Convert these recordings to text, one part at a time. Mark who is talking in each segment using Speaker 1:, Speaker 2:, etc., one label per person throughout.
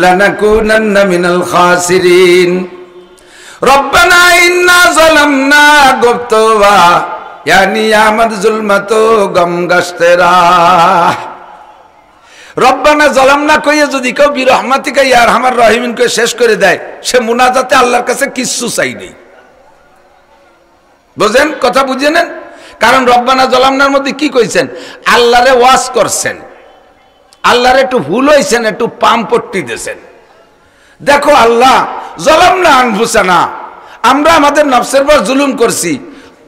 Speaker 1: লানাকুনান্না মিনাল খাসিরিন। রব্বানা ইন্না যালামনা গুবতুবা ইয়ানি আমাদ যুলমাতু গম গাশতেরা। রব্বানা যালামনা কইয়া যদি কেউ বিরহমাতিকা ইয়া আরহামার রাহিমিন কে শেষ করে দেয়, সে মুনাজাতে আল্লাহর কাছে কিচ্ছু চাই নেই। বুঝেন কথা, বুঝে নেন। কারণ রব্বানা যালামনার মধ্যে কি কইছেন? আল্লাহরে ওয়াজ করছেন, আল্লাহরে একটু ভুল হইছেন, একটু পাম পট্টি দিয়েছেন। দেখো আল্লাহ, যালামনা আনফুসানা, আমরা আমাদের নফসের উপর জুলুম করছি।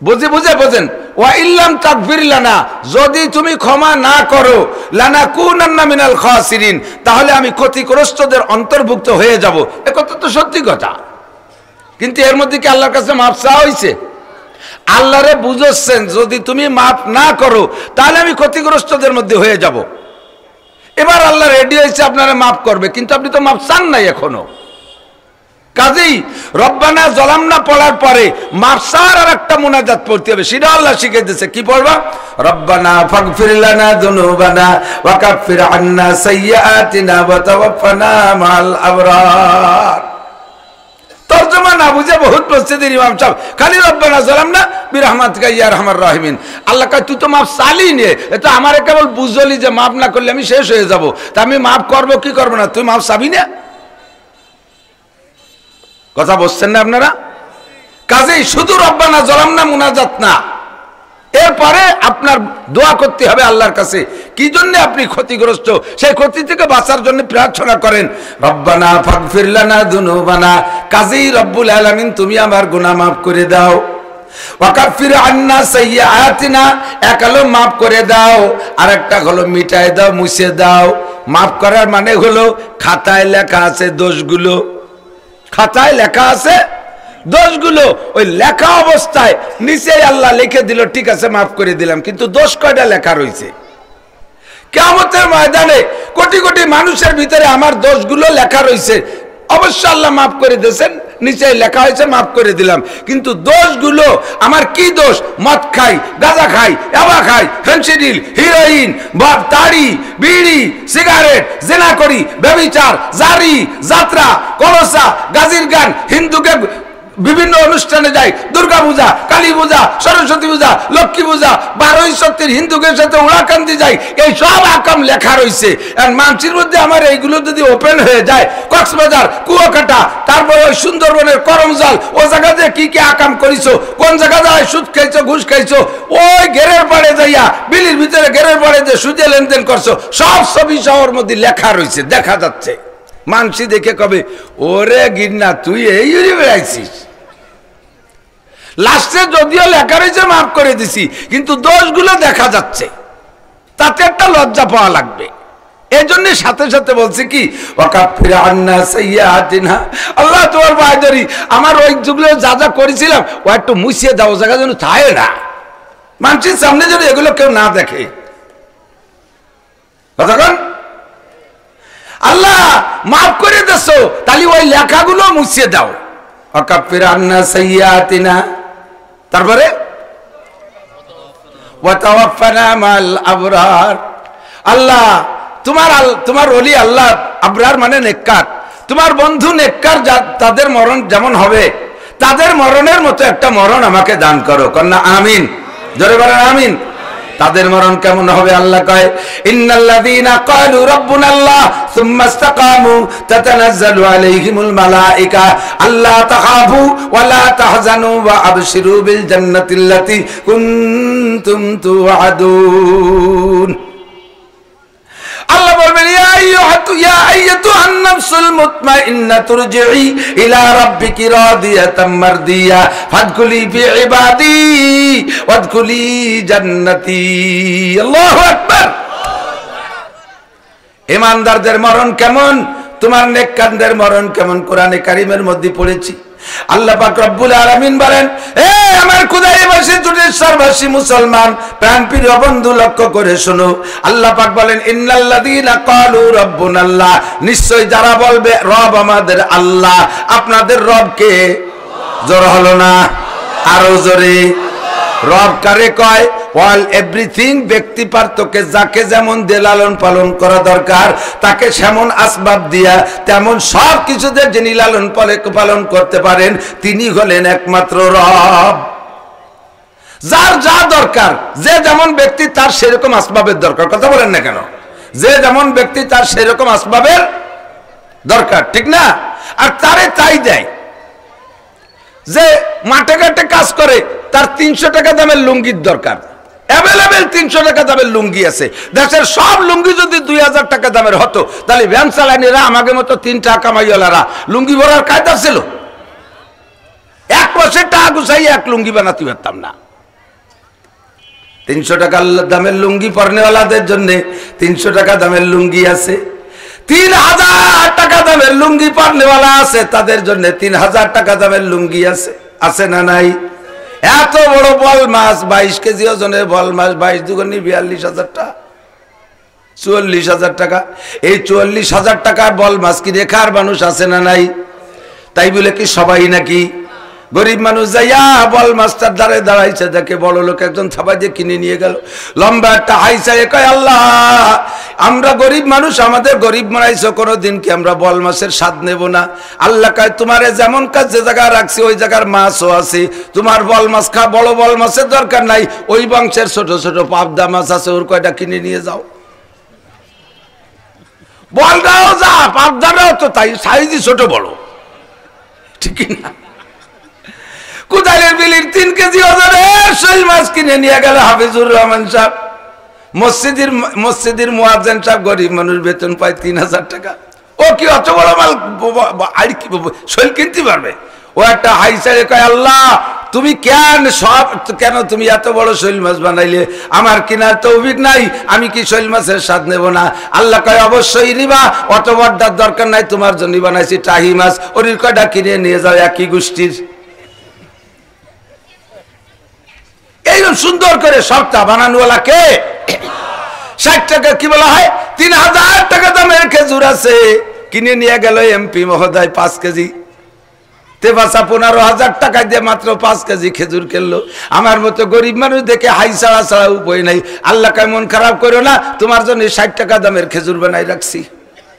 Speaker 1: বুঝে বুঝে বোঝেন, ওয়া ইল্লাম তাগফির লানা, যদি তুমি ক্ষমা না করো, লানাকুনান্না মিনাল খাসিরিন, তাহলে আমি ক্ষতিগ্রস্তদের অন্তর্ভুক্ত হয়ে যাব। এ কথা তো সত্যি কথা। কিন্তু এর মধ্যে কি আল্লাহর কাছে মাফ চাওয়া হয়েছে? আল্লাহরে বুঝাচ্ছেন যদি তুমি মাফ না করো তাহলে আমি ক্ষতিগ্রস্তদের মধ্যে হয়ে যাব। এবার আল্লাহ রেডি হয়েছে আপনারা মাফ করবে, কিন্তু আপনি তো মাফ চান নাই এখনো। কাজেই রব্বানা যালামনা পড়ার পরে মাফ চাওয়ার আর একটা মুনাজাত পড়তে হবে, সেটা আল্লাহ শিখিয়ে দিয়েছে। কি পড়বা? রব্বানা ফাগফির লানা যুনুবানা ওয়া কাফির আন্না সাইয়্যাতিনা ওয়া তাওয়াফানা মাল আবরার। তরজমা না বুঝে বহুত মসজিদের ইমাম সাহেব খালি রব্বানা যালামনা বিরহমাতিকা ইয়া আরহামার রাহিমিন। আল্লাহ কয় তুই তো মাফ চালি নে, এটা আমারে কেবল বুঝলি যে মাফ না করলে আমি শেষ হয়ে যাব, তা আমি মাফ করব কি করব না, তুই মাফ চাবি না। কথা বুঝছেন না আপনারা? কাজেই শুধু রব্বানা যালামনা মুনাজাত না, এরপরে আপনার দোয়া করতে হবে আল্লাহর কাছে। কি জন্য আপনি ক্ষতিগ্রস্ত, সেই ক্ষতি থেকে বাঁচার জন্য প্রার্থনা করেন রব্বানা ফাগফির লানা যুনুবানা। কাজেই রব্বুল আলামিন তুমি আমার গুনাহ মাফ করে দাও। ওয়া কাফির আন্না সাইয়্যাতিনা, এক হলো মাফ করে দাও, আর একটা হলো মিটাই দাও, মুছে দাও। মাফ করার মানে হলো খাতায় লেখা আছে দোষগুলো, খাতায় লেখা আছে দোষগুলো, ওই লেখা অবস্থায় নিচে আল্লাহ লিখে দিল ঠিক আছে মাফ করে দিলাম, কিন্তু দোষ কয়টা লেখা রয়েছে? কিয়ামতের ময়দানে কোটি কোটি মানুষের ভিতরে আমার দোষগুলো লেখা রয়েছে। অবশ্য আল্লাহ মাফ করে দিয়েছেন, নিচে লেখা হয়েছে মাফ করে দিলাম, কিন্তু দোষগুলো আমার কি দোষ? মদ খাই, গাঁজা খাই, ইয়াবা খাই, ফেনসিডিল, হিরোইন, তাড়ি, বিড়ি, সিগারেট, জেনা করি, ব্যভিচার, জারি, যাত্রা, কলসা, গাজির গান, হিন্দুকে বিভিন্ন অনুষ্ঠানে যাই, দুর্গা পূজা, কালী পূজা, সরস্বতী পূজা, লক্ষ্মী পূজা, 12ই শক্তির হিন্দুকের সাথে উড়াকান্দি যাই, এই সব আকাম লেখা রয়েছে। মানুষের মধ্যে আমার এইগুলো যদি ওপেন হয়ে যায়, কক্সবাজার, কুয়াকাটা, তারপরে ওই সুন্দরবনের করমজাল, ও জায়গাতে কি কি আকাম করিছো, কোন জায়গা যায় সুদ খাইছো, ঘুষ খাইছো, ওই ঘেরের পাড়ে যাইয়া বিলির ভিতরে ঘেরের পাড়ে যে সুদে লেনদেন করছো, সব ছবি শহর মধ্যে লেখা রয়েছে, দেখা যাচ্ছে। মানসি দেখে কবে ওরে গিন্না তুই এই বেড়াইছিস। লাস্টে যদিও লেখা রয়েছে মাফ করে দিছি, কিন্তু দোষগুলো দেখা যাচ্ছে, তাতে একটা লজ্জা পাওয়া লাগবে। এই জন্য সাথে সাথে বলছি কি ওয়াকাফির আন্না সাইয়্যাতিনা, আল্লাহ তোমার পায়ে ধরি, আমার ওই যুগলে যা যা করেছিলাম ও একটু মুছিয়ে দাও, জায়গা যেন থাকে না, মানুষের সামনে যেন এগুলো কেউ না দেখে। কতক্ষণ আল্লাহ মাফ করে দেছো, তাহলে ওই লেখাগুলো মুছিয়ে দাও। ওয়াকাফির আন্না সাইয়্যাতিনা, তারপরে ওয়া তাওয়াফানা মাল আবরার। আল্লাহ তোমার ওলি আল্লাহ, আবরার মানে নেককার, তোমার বন্ধু নেককার, তাদের মরণ যেমন হবে তাদের মরণের মতো একটা মরণ আমাকে দান করো। কন্যা আমিন, জোরে বলেন আমিন। তাদের মরণ কেমন হবে? আল্লাহ কয় ইন্নাল্লাযীনা ক্বালু রাব্বুনাল্লাহ সুম্মা ইসতাকামু তাতানাজ্জালু আলাইহিমুল মালায়েকা আল্লা তাখাফু ওয়া লা তাহজানু ওয়া আবশিরু বিল জান্নাতিল্লাতী কুনতুম তুআদুন। আল্লাহ বলবেন ইয়া আইয়াতুহান নাফসুল মুতমাইন্না তুরজিই ইলা রাব্বিকি রাদিয়াতাম মারদিয়া ফাদখুলি ফি ইবাদি ওয়াদখুলি জান্নাতি। আল্লাহু আকবার। ঈমানদারদের মরণ কেমন, তোমার নেককারদের মরণ কেমন কোরআনে কারীমের মধ্যে পড়েছি। আল্লাহ পাক রব্বুল আলামিন বলেন, এ আমার খুদাইবাসী জুটেশ্বরবাসী মুসলমান প্রাণপ্রিয় বন্ধু লক্ষ্য করে শোনো। আল্লাহ পাক বলেন ইন্নাল্লাযীনা ক্বালু রাব্বুনাল্লাহ, নিশ্চয় যারা বলবে রব আমাদের আল্লাহ। আপনাদের রব কে? জোর হলো না, আরো জোরে। রব কারে কয়? অল এভরিথিং ব্যক্তি পার্থক্যে যাকে যেমন দিয়ে লালন পালন করা দরকার তাকে সেমন আসবাব দিয়া তেমন সব কিছুতে যিনি লালন পালন করতে পারেন তিনি হলেন একমাত্র রব। যার যা দরকার, যে যেমন ব্যক্তি তার সেরকম আসবাবের দরকার। কথা বলেন না কেন? যে যেমন ব্যক্তি তার সেরকম আসবাবের দরকার, ঠিক না? আর তারে তাই দেয়। যে মাঠে ঘাটে কাজ করে তার 300 টাকা দামের লুঙ্গির দরকার, অ্যাভেলেবেল 300 টাকা দামের লুঙ্গি আছে। দেশের সব লুঙ্গি যদি 2000 টাকা দামের হতো তাহলে ভ্যান চালানিরা আমাকে মতো 3 টাকা কামাইওয়ালারা লুঙ্গি ভরার কায়দা ছিল। 1 মাসের টাকা গুছাই এক লুঙ্গি বানাতে পারতাম না। 300 টাকা দামের লুঙ্গি পরনেওয়ালাদের জন্য 300 টাকা দামের লুঙ্গি আছে। 3000 টাকা দামের লুঙ্গি পরনেওয়ালা আছে, তাদের জন্য 3000 টাকা দামের লুঙ্গি আছে। আছে না নাই? এত বড় বল মাছ 22 কেজি ওজনের বল মাছ 22 দুগুণে 42,000 টাকা, 44,000 টাকা। এই 44,000 টাকার বল মাছ কি রেখার মানুষ আছে না নাই? তাই বলে কি সবাই নাকি? গরিব মানুষ যাইয়া বল মাছটার দ্বারে দাঁড়াইছে, দেখে বড় লোক একজন থাবাই দিয়ে কিনে নিয়ে গেল। লম্বা একটা হাইসাই কয়, আল্লাহ আমরা গরিব মানুষ, আমাদের গরিব বানাইছো, কোনোদিন কি আমরা বল মাছের স্বাদ নেব না? আল্লাহ কয় তোমারে যেমন কাজ যে জায়গায় রাখছি ওই জায়গার মাছও আছে, তোমার বল মাছ খা, বড় বল মাছের দরকার নাই, ওই বংশের ছোট ছোট পাবদা মাছ আছে, ওর কয়টা কিনে নিয়ে যাও। বলটাও যা, পাবদাটাও তো তাই, সাইজই ছোট বড়, ঠিক না? কোদালের বিলির 3 কেজি ওজনের শৈল মাছ কিনে নিয়ে গেল হাফিজুর রহমান সাহেব। মসজিদের মুয়াজ্জিন সাহেব গরিব মানুষ, বেতন পায় 3000 টাকা। ও কি অত বড় মাল আর কি শৈল কিনতে পারবে? ও একটা হাইসারে কয়, আল্লাহ তুমি কেন তুমি এত বড় শৈল মাছ বানাইলে? আমার কেনার তৌফিক নাই, আমি কি শৈল মাছের স্বাদ নেব না? আল্লাহ কয় অবশ্যই নিবা, অত বড়টার দরকার নাই, তোমার জন্য বানাইছি টাহি মাছ, ওর কয়টা কিনে নিয়ে যাও, একই গোষ্ঠীর। এইরকম সুন্দর করে সবটা বানানোওয়ালা কে? 60 টাকা কি বলা হয়, 3000 টাকা দামের খেজুর আছে, কিনে নিয়ে গেল এমপি মহোদয় 5 কেজি। তেবাসা 15,000 টাকা দিয়ে মাত্র 5 কেজি খেজুর কিনলো। আমার মতো গরিব মানুষ দেখে হাই ছাড়া ছাড়া উপায় নাই। আল্লাহ কয় মন খারাপ করো না, তোমার জন্য 60 টাকা দামের খেজুর বানাই রাখছি,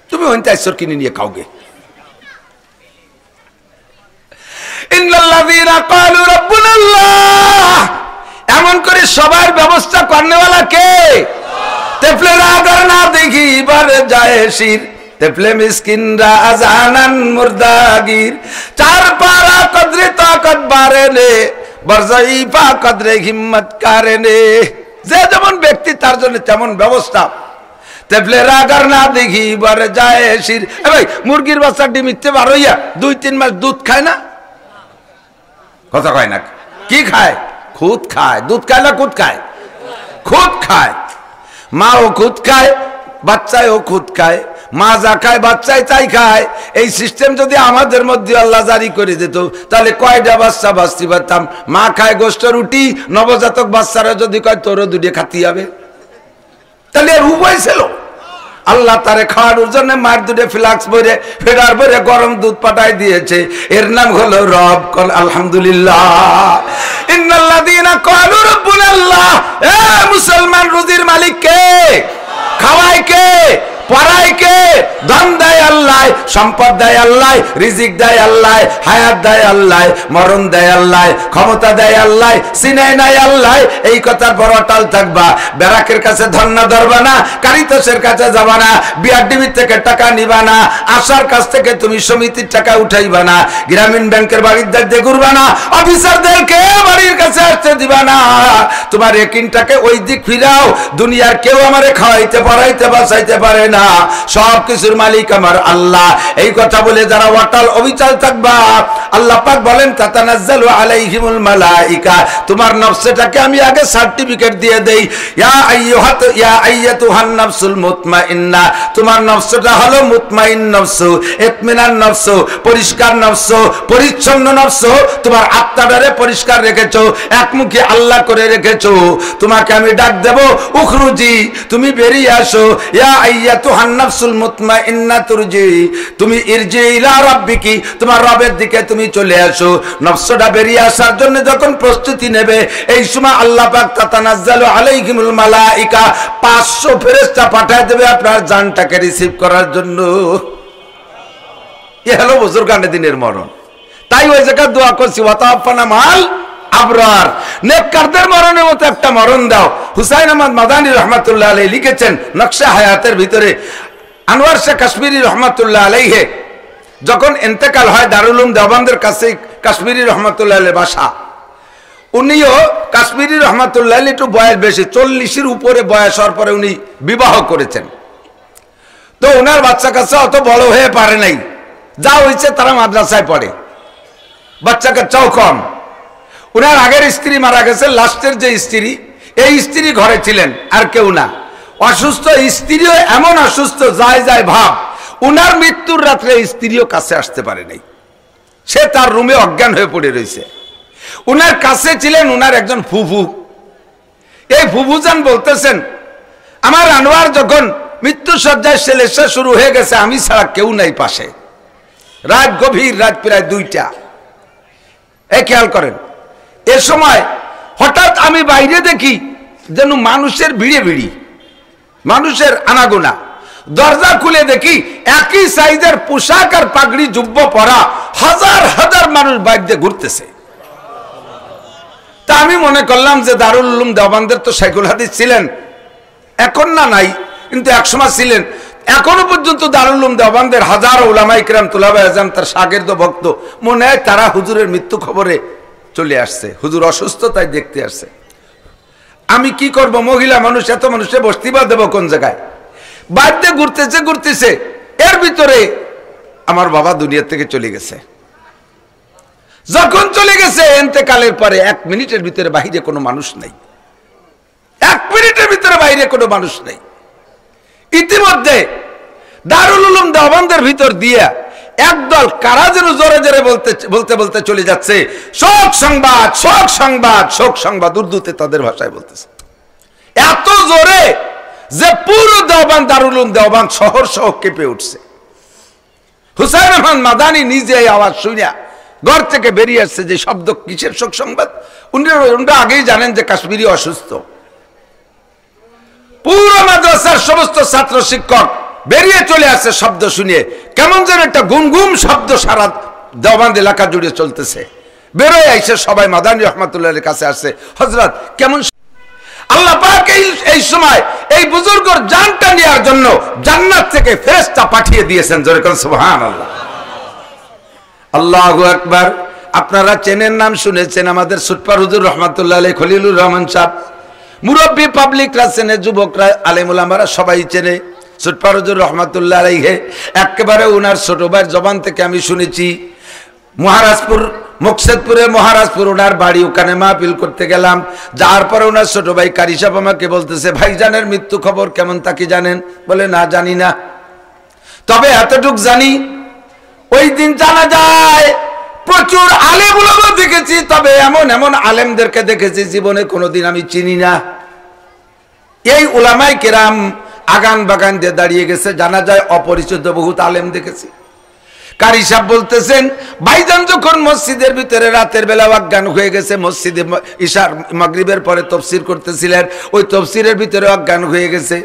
Speaker 1: তুমি ওইটা ঈশ্বর কিনে নিয়ে খাওগে। ইন্নাল্লাযীনা ক্বালু রাব্বুনাল্লাহ, এমন করে সবার ব্যবস্থা করনেওয়ালা কে? তেফলেরা আগার না দেখি বারে যায় শির, তেফলে মিসকিনরা আজানান মুর্দাগির, চার পারা কদরে তাকত বারেনে বরজাইফা কদরে হিম্মত কারেনে। যে যেমন ব্যক্তি তার জন্য তেমন ব্যবস্থা। তেফলেরা আগার না দেখি বারে যায় শির। ভাই মুরগির বাচ্চা ডিম ইতে বার হইয়া 2-3 মাস দুধ খায় না? কথা কয় না? কি খায়? খুদ খায়। দুধ খায় না খুদ খায়? খুদ খায়। মাও খুদ খায়, বাচ্চাও খুদ খায়। মা যা খায় বাচ্চাই তাই খায়। এই সিস্টেম যদি আমাদের মধ্যে আল্লাহ জারি করে দিত তাহলে কয়টা বাচ্চা বাঁচতে পারতাম। মা খায় গোস্ত রুটি, নবজাতক বাচ্চারা যদি কয় তোরও দুটো খাতি হবে, তাহলে আর উপায় ছিল? আল্লাহ তারে খাওয়ানোর জন্য মার দুটো ফ্লাক্স ভরে ফেরার ভরে গরম দুধ পাঠাই দিয়েছে। এর নাম হলো রব। কল আলহামদুলিল্লাহ। ইন্নাল্লাযীনা ক্বালু রাব্বুনাল্লাহ, এ মুসলমান, রুজির মালিক কে? খাওয়ায় কে? পড়ায় কে? ধন দেয় আল্লাহ, সম্পদ দেয় আল্লাহ, রিজিক দেয় আল্লাহ, হায়াত দেয় আল্লাহ, মরণ দেয় আল্লাহ, ক্ষমতা দেয় আল্লাহ, সিনাই নাই আল্লাহ। এই কথার বড় অটল থাকবা। ব্যারাকের কাছে ধন না ধরবা না, কারিতোষের কাছে যাবা না, বিআরডিবি থেকে টাকা নিবা না, আশার কাছ থেকে তুমি সমিতির টাকা উঠাইবা না, গ্রামীণ ব্যাংকের বাড়ির দিয়ে ঘুরবা না, অফিসারদেরকে বাড়ির কাছে আসতে দিবা না। তোমার একিনটাকে ওই দিক ফিরাও। দুনিয়ার কেউ আমারে খাওয়াইতে পড়াইতে বাঁচাইতে পারে না, সব কিছুর মালিক আমার আল্লাহ। এই কথা বলে যারা অটল অবিচল থাকবা, আল্লাহ পাক বলেন তাতানাজ্জালু আলাইহিমুল মালাইকা, তোমার নফসটাকে আমি আগে সার্টিফিকেট দিয়ে দেই। ইয়া আইয়াতুহান নাফসুল মুতমাইন্না, তোমার নফসটা হলো মুতমাইন নফস, ইতমিনান নফস, পরিষ্কার নফস, পরিচ্ছন্ন নফস। তোমার আত্মাটারে পরিষ্কার রেখেছো, একমুখী আল্লাহ করে রেখেছো। তোমাকে আমি ডাক দেব, উখরুজি, তুমি বেরিয়ে আসো। ইয়া আইয়াতু আইয়াতুহান নাফসুল মুতমাইন্না তুরজি, তুমি ইরজি ইলা রাব্বিকি, তোমার রবের দিকে তুমি চলে আসো। নফসটা বেরিয়ে আসার জন্য যখন প্রস্তুতি নেবে, এই সময় আল্লাহ পাক তাতানাজ্জালু আলাইহিমুল মালাইকা, 500 ফেরেশতা পাঠিয়ে দেবে আপনার জানটাকে রিসিভ করার জন্য। এ হলো বুজুর্গানে দিনের মরণ। তাই ওই জায়গায় দোয়া করছি, ওয়াতাওয়াফানা মাল আবরার, নেককারদের মরণের মতো একটা মরণ দাও। হুসাইন আহমদ মাদানী রহমাতুল্লাহ আলাইহি লিখেছেন নকশা হায়াতের ভিতরে, আনোয়ার শাহ কাশ্মীরি রহমাতুল্লাহ আলাইহি যখন ইন্তেকাল হয়, দারুল উলুম দেওবন্দের কাছে কাশ্মীরি রহমাতুল্লাহ আলাইহি বাসা। উনিও কাশ্মীরি রহমাতুল্লাহ আলাইহি একটু বয়স বেশি, 40-এর উপরে বয়স হওয়ার পরে উনি বিবাহ করেছেন। তো ওনার বাচ্চা কাচ্চা অত বড় হয়ে পারে নাই, যা হয়েছে তারা মাদ্রাসায় পড়ে, বাচ্চা কাচ্চাও কম। উনার আগের স্ত্রী মারা গেছে, লাস্টের যে স্ত্রী, এই স্ত্রী ঘরে ছিলেন, আর কেউ না। অসুস্থ স্ত্রীও এমন অসুস্থ, যায় যায় ভাব। উনার মৃত্যুর রাত্রে স্ত্রীও কাছে আসতে পারে নাই, সে তার রুমে অজ্ঞান হয়ে পড়ে রয়েছে। উনার কাছে ছিলেন উনার একজন ফুফু। এই ফুফুজান বলতেছেন, আমার আনোয়ার যখন মৃত্যু সজ্জায় সেলেসা শুরু হয়ে গেছে, আমি ছাড়া কেউ নাই পাশে। রাত গভীর, রাত প্রায় 2টা। এই খেয়াল করেন, এ সময় হঠাৎ আমি বাইরে দেখি যেন মানুষের ভিড়ে ভিড়ি, মানুষের আনাগোনা। দরজা খুলে দেখি একই সাইজের পোশাক আর পাগড়ি জুব্ব পরা হাজার হাজার মানুষ বাইরে ঘুরতেছে। তা আমি মনে করলাম যে দারুল উলুম দেওবন্দের তো শাইখুল হাদিস ছিলেন, এখন না নাই, কিন্তু একসময় ছিলেন। এখনো পর্যন্ত দারুল উলুম দেওবন্দের হাজার উলামায়ে কিরাম, তুলাবায়ে আযম, তার শাগির্দ ভক্ত, মনে হয় তারা হুজুরের মৃত্যু খবরে চলে আসছে, হুজুর অসুস্থ তাই দেখতে আসছে। আমি কি করব, মহিলা মানুষ, এত মানুষে বসতি বা দেবো কোন জায়গায়? বাড়িতে ঘুরতেছে ঘুরতেছে, এর ভিতরে আমার বাবা দুনিয়া থেকে চলে গেছে। যখন চলে গেছে, ইন্তেকালের পরে 1 মিনিটের ভিতরে বাইরে কোনো মানুষ নাই, 1 মিনিটের ভিতরে বাইরে কোনো মানুষ নেই। ইতিমধ্যে দারুল উলুম দেওবন্দের ভিতর দিয়ে একদল কারা যেন জোরে জোরে বলতে বলতে চলে যাচ্ছে, শোক সংবাদ, শোক সংবাদ, শোক সংবাদ, উর্দুতে তাদের ভাষায় বলতেছে। এত জোরে যে পুরো দেওবন্দ, দারুল উলুম দেওবন্দ শহর সহ কেঁপে উঠছে। হুসাইন আহমদ মাদানী নিজে এই আওয়াজ শুনিয়া ঘর থেকে বেরিয়ে আসছে। যে শব্দ, কিসের শোক সংবাদ? উনি আগেই জানেন যে কাশ্মীরি অসুস্থ। পুরো মাদ্রাসার সমস্ত ছাত্র শিক্ষক বেরিয়ে চলে আসছে শব্দ শুনিয়ে। কেমন যেন একটা গুমগুম শব্দ সারা দেওবন্দ এলাকা জুড়ে চলতেছে। বেরোয় আইসে সবাই মাদানী রহমাতুল্লাহের কাছে আসছে, হযরত কেমন? আল্লাহ পাক এই সময় এই বুজুর্গর জানটা নেওয়ার জন্য জান্নাত থেকে ফেরেশতা পাঠিয়ে দিয়েছেন। জোরে কোন সুবহানাল্লাহ। আল্লাহু আকবার। আপনারা চেনেন, নাম শুনেছেন, আমাদের সুটপার হুজুর রহমাতুল্লাহ আলাইহি, খলিলুর রহমান সাহেব, মুরব্বী, পাবলিকরা চেনে, যুবকরা, আলেম ওলামারা সবাই চেনে সুটপার হুজুর রহমাতুল্লাহ আলাইহি। একেবারে উনার ছোট ভাইয়ের জবান থেকে আমি শুনেছি, মহারাজপুর, মুকসেদপুরে মহারাজপুর ওনার বাড়ি, ওখানে মাহফিল করতে গেলাম। যাওয়ার পরে ওনার ছোট ভাই কারি সাহেব আমাকে বলতেছে, ভাইজানের মৃত্যু খবর কেমন, তা কি জানেন? বলে, না জানি না, তবে এতটুক জানি ওই দিন জানা যায় প্রচুর আলেম ওলামা দেখেছি, তবে এমন এমন আলেমদেরকে দেখেছি জীবনে কোনোদিন আমি চিনি না। এই উলামায়ে কেরাম আগান বাগান দিয়ে দাঁড়িয়ে গেছে, জানা যায় অপরিচিত বহুত আলেম দেখেছি। কারি সাহেব বলতেছেন, ভাইজান যখন মসজিদের ভিতরে রাতের বেলা অজ্ঞান হয়ে গেছে, মসজিদে ইশার মাগরিবের পরে তাফসীর করতেছিলেন, ওই তাফসীরের ভিতরে অজ্ঞান হয়ে গেছে।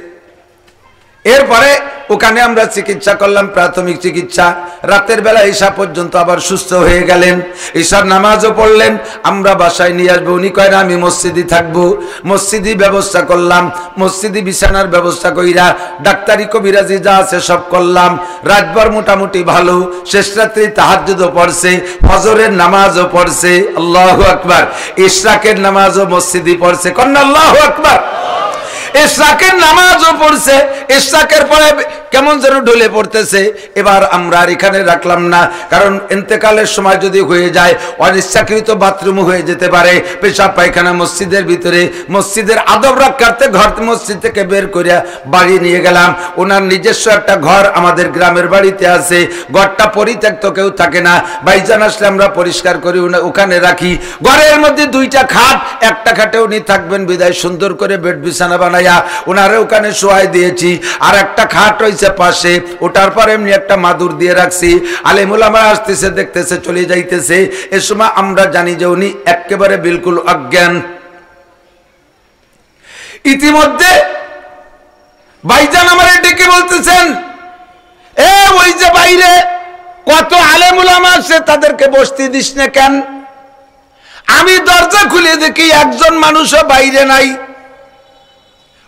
Speaker 1: এরপরে ওখানে আমরা চিকিৎসা করলাম, প্রাথমিক চিকিৎসা। রাতের বেলা ঈশা পর্যন্ত আবার সুস্থ হয়ে গেলেন, ঈশার নামাজও পড়লেন। আমরা বাসায় নিয়ে আসবো, উনি কয় না আমি মসজিদে থাকবো। মসজিদে ব্যবস্থা করলাম, মসজিদে বিছানার ব্যবস্থা কইরা ডাক্তারি কবিরাজি যা আছে সব করলাম। রাতভর মোটামুটি ভালো, শেষ রাত্রি তাহাজ্জুদও পড়ছে, ফজরের নামাজও পড়ছে, আল্লাহু আকবার। ইশরাকের নামাজও মসজিদে পড়ছে, কন্যা আল্লাহু আকবার। ইশরাকের নামাজও পড়ছে, ইশরাকের পরে কেমন যেন ঢলে পড়তেছে। এবার আমরা আর এখানে রাখলাম না, কারণ ইন্তেকালের সময় যদি হয়ে যায় অনিচ্ছাকৃত বাথরুম হয়ে যেতে পারে, পেশাব পায়খানা মসজিদের ভিতরে। মসজিদের আদব রক্ষার্থে ঘর মসজিদ থেকে বের করে বাড়ি নিয়ে গেলাম। ওনার নিজস্ব একটা ঘর আমাদের গ্রামের বাড়িতে আছে, ঘরটা পরিত্যক্ত, কেউ থাকে না। ভাইজান আসলে আমরা পরিষ্কার করি, ওখানে রাখি। ঘরের মধ্যে 2টা খাট, একটা খাটে উনি থাকবেন বিদায় সুন্দর করে বেড বিছানা বানাই শোয়াইয়া ওনারে ওখানে শোয়াই দিয়েছি, আর একটা খাট হইছে পাশে, ওটার পর এমনি একটা মাদুর দিয়ে রাখছি। আলেম ওলামা আসতেছে, দেখতেছে, চলে যাইতেছে। এ সময় আমরা জানি যে উনি একেবারে বিলকুল অজ্ঞান। ইতিমধ্যে ভাইজান আমারে ডেকে বলতেছেন, এ ওই যে বাইরে কত আলেম ওলামা আছে, তাদেরকে বসতে দিস না কেন? আমি দরজা খুলে দেখি একজন মানুষও বাইরে নাই।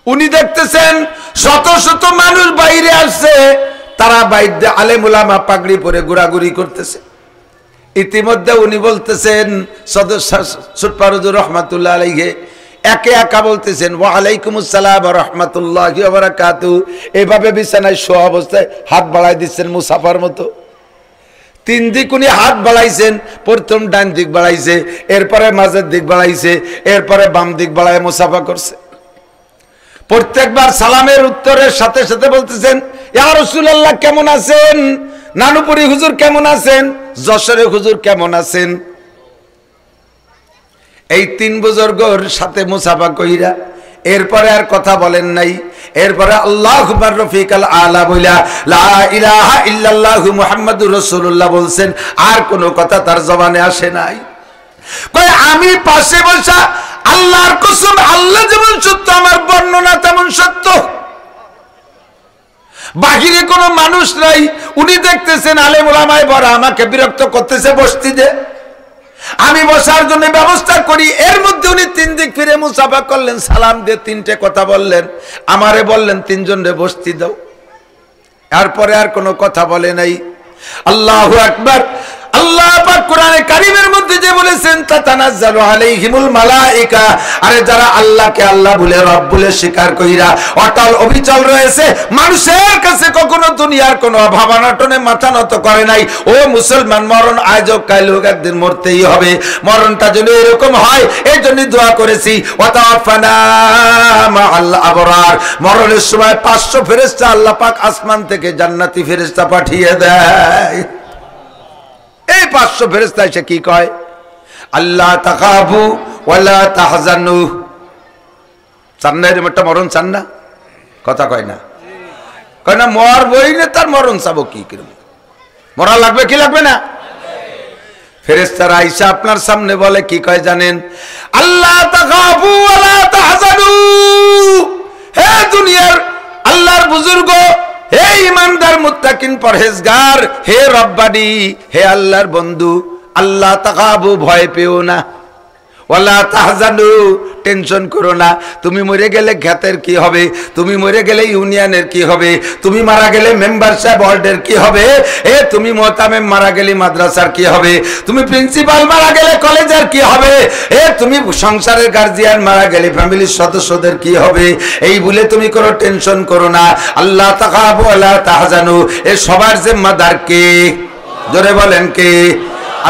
Speaker 1: উনি দেখতেছেন শত শত মানুষ বাইরে আসছে, তারা বাইরে আলেম ওলামা পাগড়ি পরে ঘোরাঘুরি করতেছে। ইতিমধ্যে উনি বলতেছেন সুটপারুজুর রহমাতুল্লাহ আলাইহি একে একা বলতেছেন, ওয়া আলাইকুমুস সালাম ওয়া রাহমাতুল্লাহি ওয়া বারাকাতুহু। এইভাবে বিছানায় শোয়া অবস্থায় হাত বাড়াই দিচ্ছেন মুসাফার মতো। তিন দিক উনি হাত বাড়াইছেন, প্রথম ডান দিক বাড়াইছে, এরপরে মাঝের দিক বাড়াইছে, এরপরে বাম দিক বাড়ায় মুসাফা করছে। প্রত্যেকবার সালামের উত্তরের সাথে সাথে বলতেছেন, ইয়া রাসূলুল্লাহ কেমন আছেন? নানুপুরি হুজুর কেমন আছেন? যশোরে হুজুর কেমন আছেন? এই তিন বুজুর্গর সাথে মুসাফা কইরা এরপরে আর কথা বলেন নাই। এরপরে আল্লাহু আকবার রফিকাল আলা বইলা লা ইলাহা ইল্লাল্লাহু মুহাম্মাদুর রাসূলুল্লাহ বলছেন। আর কোনো কথা তার জবানে আসে নাই। কই আমি পাশে বসা আল্লাহর কসম, আল্লাহ যেমন সত্য আমার বর্ণনা তেমন সত্য। বাহিরে কোনো মানুষ নাই। উনি দেখতেছেন আলেম ওলামায়ে বড় আমাকে বিরক্ত করতেছে, বসতে দে, আমি বসার জন্য ব্যবস্থা করি। এর মধ্যে উনি তিন দিক ফিরে মুসাফা করলেন, সালাম দিয়ে তিনটে কথা বললেন, আমারে বললেন তিনজন রে বসতে দাও। এরপরে আর কোনো কথা বলে নাই। আল্লাহু আকবার। আল্লাহ পাক কোরআনে কারীমের মধ্যে যে বলেছেন তাতানাজ্জালু আলাইহিমুল মালায়েকা, আরে যারা আল্লাহকে আল্লাহ বলে রব বলে স্বীকার কইরা অটল অবিচল রয়েছে, মানুষের কাছে কখনো দুনিয়ার কোনো ভাবনাটনে মাথা নত করে নাই। ও মুসলমান, মরণ আজ হোক কাল হোক একদিন মরতেই হবে। মরণটা যেন এরকম হয় এই জন্য দোয়া করেছি, ওয়াতাওয়াফানা মাআল আবরার। মরণের সময় 500 ফেরেশতা আল্লাহ পাক আসমান থেকে জান্নাতি ফেরেশতা পাঠিয়ে দেয়। এই 500 ফেরেশতা এসে কি কয়? আল্লাহ তাখাফু ওয়ালা তাহজানু। চান না এরকম একটা মরণ? চান না? কথা কয় না, কয় না মর বই না, তার মরণ চাবো কি? মরা লাগবে কি লাগবে না? ফেরেশতারা আইসা আপনার সামনে বলে কি কয় জানেন? আল্লাহ তাখাফু ওয়ালা তাহজানু। হে দুনিয়ার আল্লাহর বুজুর্গ, হে ইমানদার মুত্তাকিন পরহেজগার, হে রব্বানি, হে আল্লাহর বন্ধু, আল্লাহ তাকাবু, ভয় পেও না, ওয়ালা তাহজানু, টেনশন করো না। তুমি মরে গেলে খ্যাতের কি হবে? তুমি মরে গেলে ইউনিয়নের কি হবে? তুমি মারা গেলে মেম্বার সাহেব ওয়ার্ডের কি হবে? এ তুমি মোহতামেম মারা গেলে মাদ্রাসার কি হবে? তুমি প্রিন্সিপাল মারা গেলে কলেজের কি হবে? এ তুমি সংসারের গার্জিয়ান মারা গেলে ফ্যামিলির সদস্যদের কি হবে? এই বলে তুমি কোনো টেনশন করো না। আল্লাহ তাকাবু ওয়ালা তাহজানু, এ সবার জিম্মাদার কে? জোরে বলেন কে?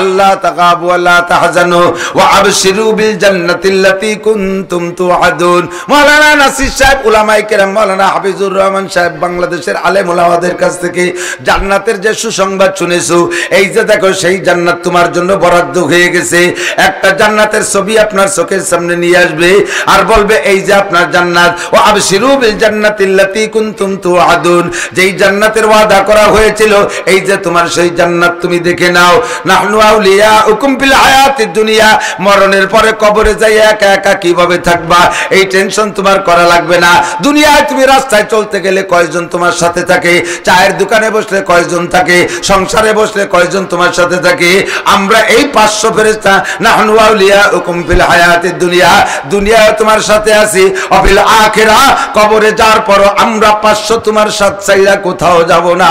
Speaker 1: আল্লাহ তাকাবু ওয়ালা তাহজানু ওয়া আবশিরু বিল জান্নাতিল্লাতী কুনতুম তুআদুন। মাওলানা নাসির সাহেব, উলামায়ে কেরাম, মাওলানা হাফিজুর রহমান সাহেব, বাংলাদেশের আলেম ওলামাদের কাছ থেকে জান্নাতের যে সুসংবাদ শুনেছো, এই যে দেখো সেই জান্নাত তোমার জন্য বরাদ্দ হয়ে গেছে। একটা জান্নাতের ছবি আপনার চোখের সামনে নিয়ে আসবে আর বলবে এই যে আপনার জান্নাত। ওয়া আবশিরু বিল জান্নাতিল্লাতী কুনতুম তুআদুন, যেই জান্নাতের ওয়াদা করা হয়েছিল, এই যে তোমার সেই জান্নাত, তুমি দেখে নাও। নাহনু আউলিয়াউকুম ফিল হায়াতিদ দুনিয়া, মরণের পরে কবরে যাই একা একা কিভাবে থাকবা এই টেনশন তোমার করা লাগবে না। দুনিয়ায় তুমি রাস্তায় চলতে গেলে কয়জন তোমার সাথে থাকে? চায়ের দোকানে বসলে কয়জন থাকে? সংসারে বসলে কয়জন তোমার সাথে থাকে? আমরা এই 500 ফেরেশতা নাহনু আউলিয়াউকুম ফিল হায়াতিদ দুনিয়া, দুনিয়ায় তোমার সাথে আছি, অফিল আখিরা, কবরে যাওয়ার পর আমরা 500 তোমার সাথে চাইরা কোথাও যাব না,